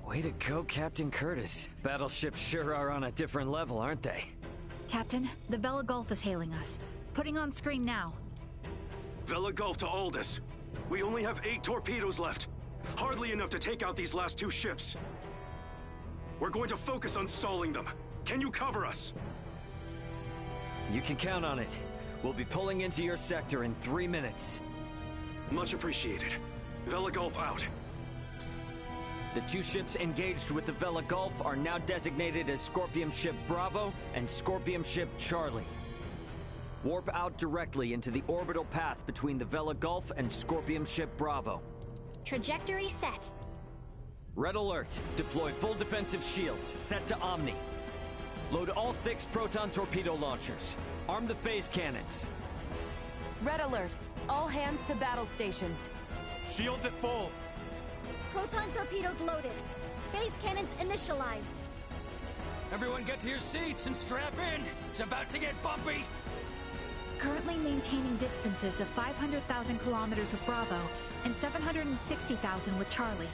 Way to go, Captain Curtis. Battleships sure are on a different level, aren't they? Captain, the Vela Gulf is hailing us. Putting on screen now. Vela Gulf to Aldous. We only have 8 torpedoes left. Hardly enough to take out these last 2 ships. We're going to focus on stalling them. Can you cover us? You can count on it. We'll be pulling into your sector in 3 minutes. Much appreciated. Vela Gulf out. The 2 ships engaged with the Vela Gulf are now designated as Scorpion Ship Bravo and Scorpion Ship Charlie. Warp out directly into the orbital path between the Vela Gulf and Scorpium ship Bravo. Trajectory set. Red alert. Deploy full defensive shields. Set to Omni. Load all 6 proton torpedo launchers. Arm the phase cannons. Red alert. All hands to battle stations. Shields at full. Proton torpedoes loaded. Phase cannons initialized. Everyone get to your seats and strap in. It's about to get bumpy. Currently maintaining distances of 500,000 kilometers with Bravo and 760,000 with Charlie.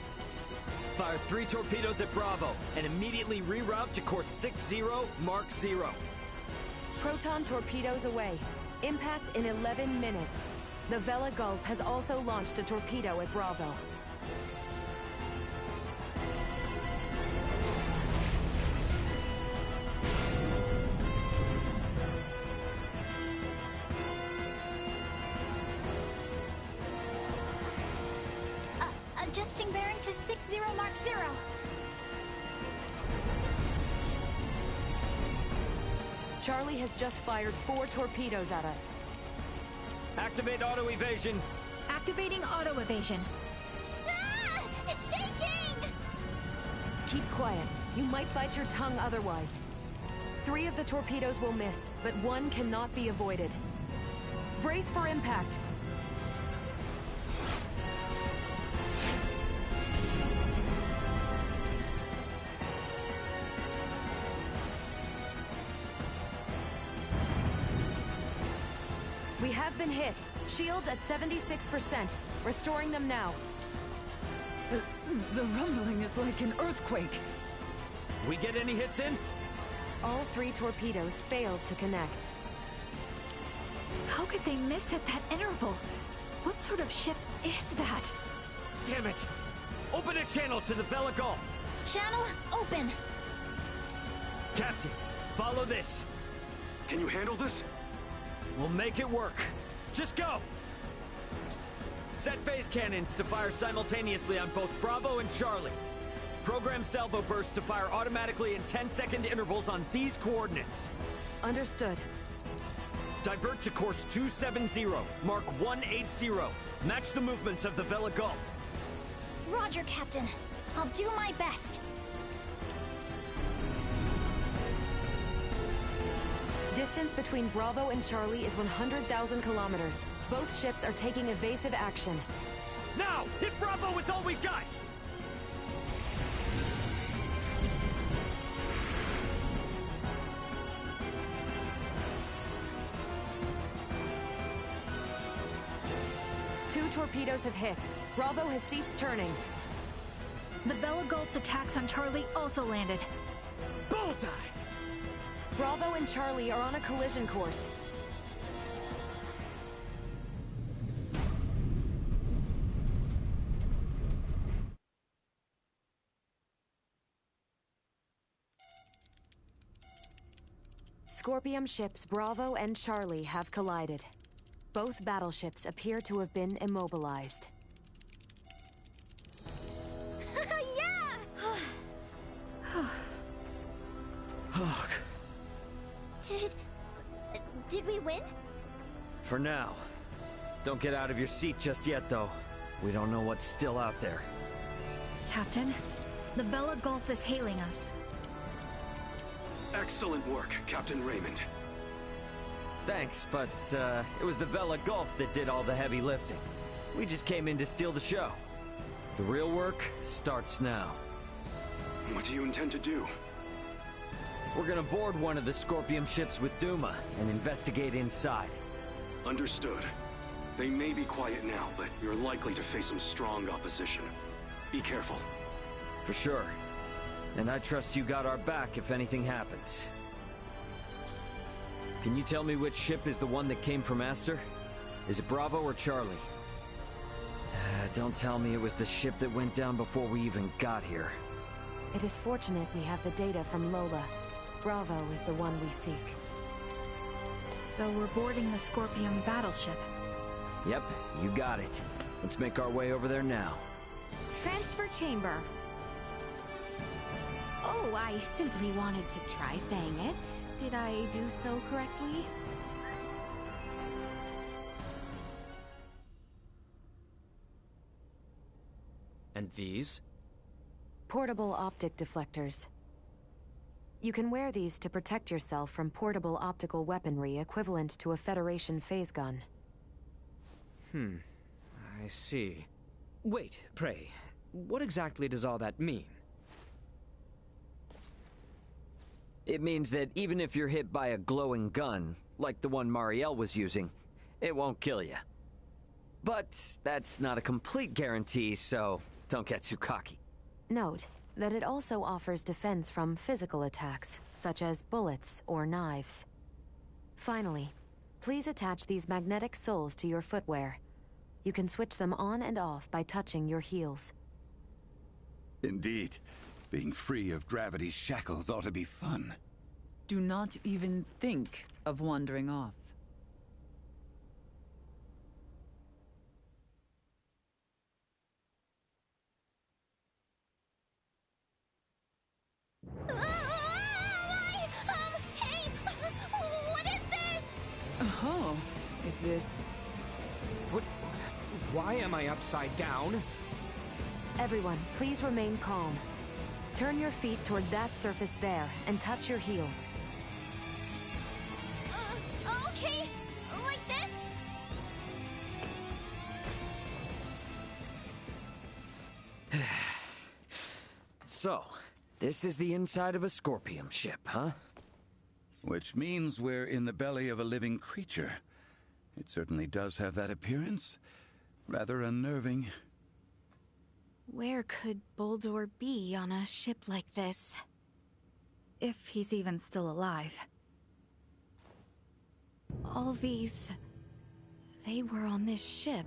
Fire 3 torpedoes at Bravo and immediately reroute to course 60 Mark 0. Proton torpedoes away. Impact in 11 minutes. The Vela Gulf has also launched a torpedo at Bravo. Adjusting bearing to 60 Mark 0. Charlie has just fired 4 torpedoes at us. Activate auto evasion. Activating auto evasion. Ah! It's shaking! Keep quiet. You might bite your tongue otherwise. 3 of the torpedoes will miss, but 1 cannot be avoided. Brace for impact. We have been hit. Shields at 76%. Restoring them now. The rumbling is like an earthquake. We get any hits in? All 3 torpedoes failed to connect. How could they miss at that interval? What sort of ship is that? Damn it! Open a channel to the Vela Gulf. Channel open. Captain, follow this. Can you handle this? We'll make it work. Just go! Set phase cannons to fire simultaneously on both Bravo and Charlie. Program salvo bursts to fire automatically in 10-second intervals on these coordinates. Understood. Divert to course 270, Mark 180. Match the movements of the Vela Gulf. Roger, Captain. I'll do my best. Distance between Bravo and Charlie is 100,000 kilometers. Both ships are taking evasive action. Now! Hit Bravo with all we've got! Two torpedoes have hit. Bravo has ceased turning. The Vela Gulf's attacks on Charlie also landed. Bullseye! Bravo and Charlie are on a collision course. Scorpium ships Bravo and Charlie have collided. Both battleships appear to have been immobilized. Did we win? For now. Don't get out of your seat just yet, though. We don't know what's still out there. Captain, the Vela Gulf is hailing us. Excellent work, Captain Raymond. Thanks, but it was the Vela Gulf that did all the heavy lifting. We just came in to steal the show. The real work starts now. What do you intend to do? We're gonna board one of the Scorpium ships with Duma and investigate inside. Understood. They may be quiet now, but you're likely to face some strong opposition. Be careful. For sure. And I trust you got our back if anything happens. Can you tell me which ship is the one that came from Aster? Is it Bravo or Charlie? Don't tell me it was the ship that went down before we even got here. It is fortunate we have the data from Lola. Bravo is the one we seek. So we're boarding the Scorpium battleship. Yep, you got it. Let's make our way over there now. Transfer chamber. Oh, I simply wanted to try saying it. Did I do so correctly? these? Portable optic deflectors. You can wear these to protect yourself from portable optical weaponry equivalent to a Federation phase gun. I see. Wait, pray, what exactly does all that mean? It means that even if you're hit by a glowing gun, like the one Marielle was using, it won't kill you. But that's not a complete guarantee, so don't get too cocky. Note that it also offers defense from physical attacks, such as bullets or knives. Finally, please attach these magnetic soles to your footwear. You can switch them on and off by touching your heels. Indeed. Being free of gravity's shackles ought to be fun. Do not even think of wandering off. Hey, what is this? Oh, is this... What? Why am I upside down? Everyone, please remain calm. Turn your feet toward that surface there, and touch your heels. Okay, like this? So, this is the inside of a Scorpium ship, huh? Which means we're in the belly of a living creature. It certainly does have that appearance. Rather unnerving. Where could Boldor be on a ship like this? If he's even still alive. All these... they were on this ship.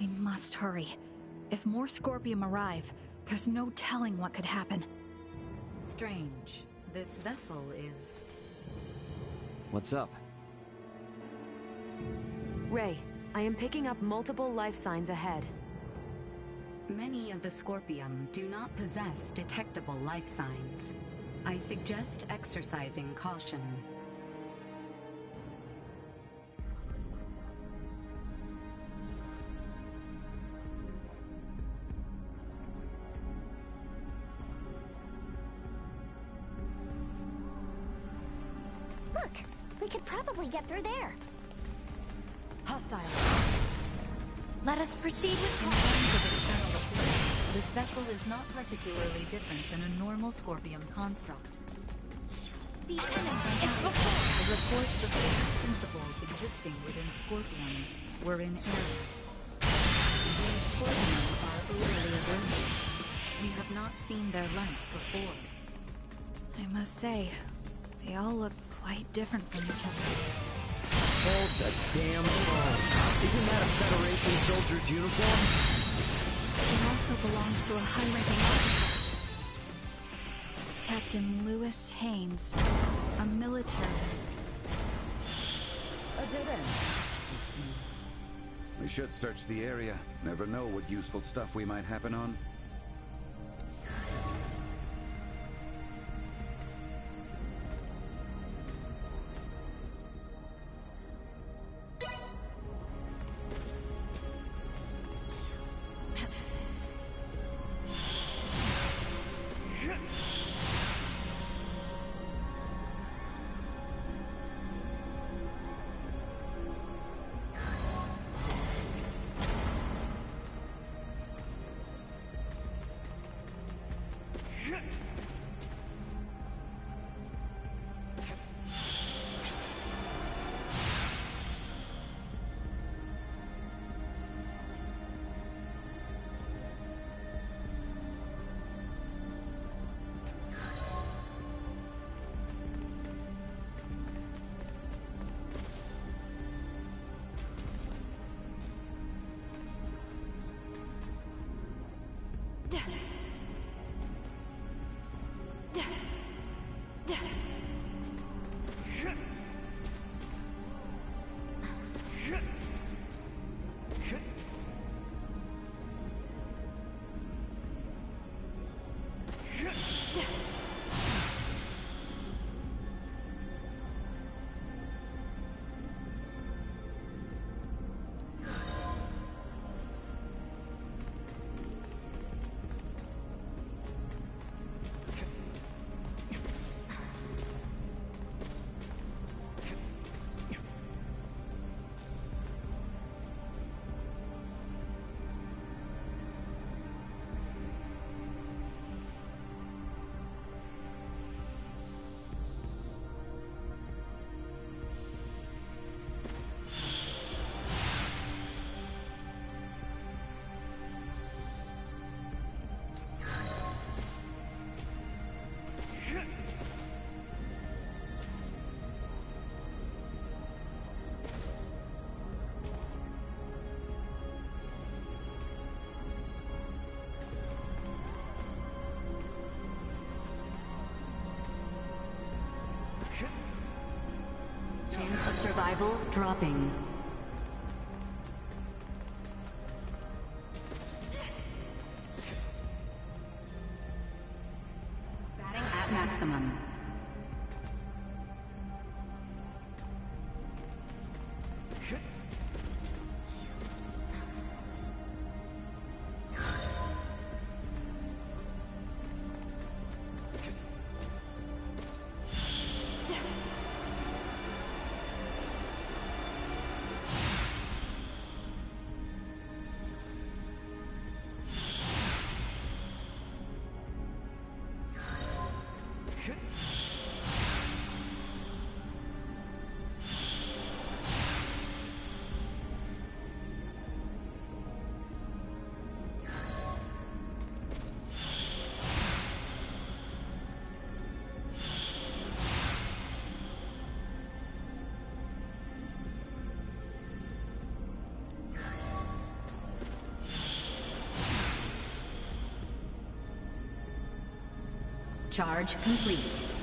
We must hurry. If more Scorpium arrive, there's no telling what could happen. Strange. This vessel is... What's up? Ray, I am picking up multiple life signs ahead. Many of the Scorpium do not possess detectable life signs. I suggest exercising caution. Look, we could probably get through there. Hostile. Let us proceed with In terms of external appearance, this vessel is not particularly different than a normal Scorpium construct. The enemy is before. The reports of different principles existing within Scorpium were in error. These Scorpium are overly aggressive. We have not seen their like before. I must say, they all look quite different from each other. Hold the damn phone. Isn't that a Federation soldier's uniform? It also belongs to a high-ranking officer. Captain Lewis Haynes, a military. A dead end. We should search the area. Never know what useful stuff we might happen on. Survival dropping. Batting at maximum. Charge complete.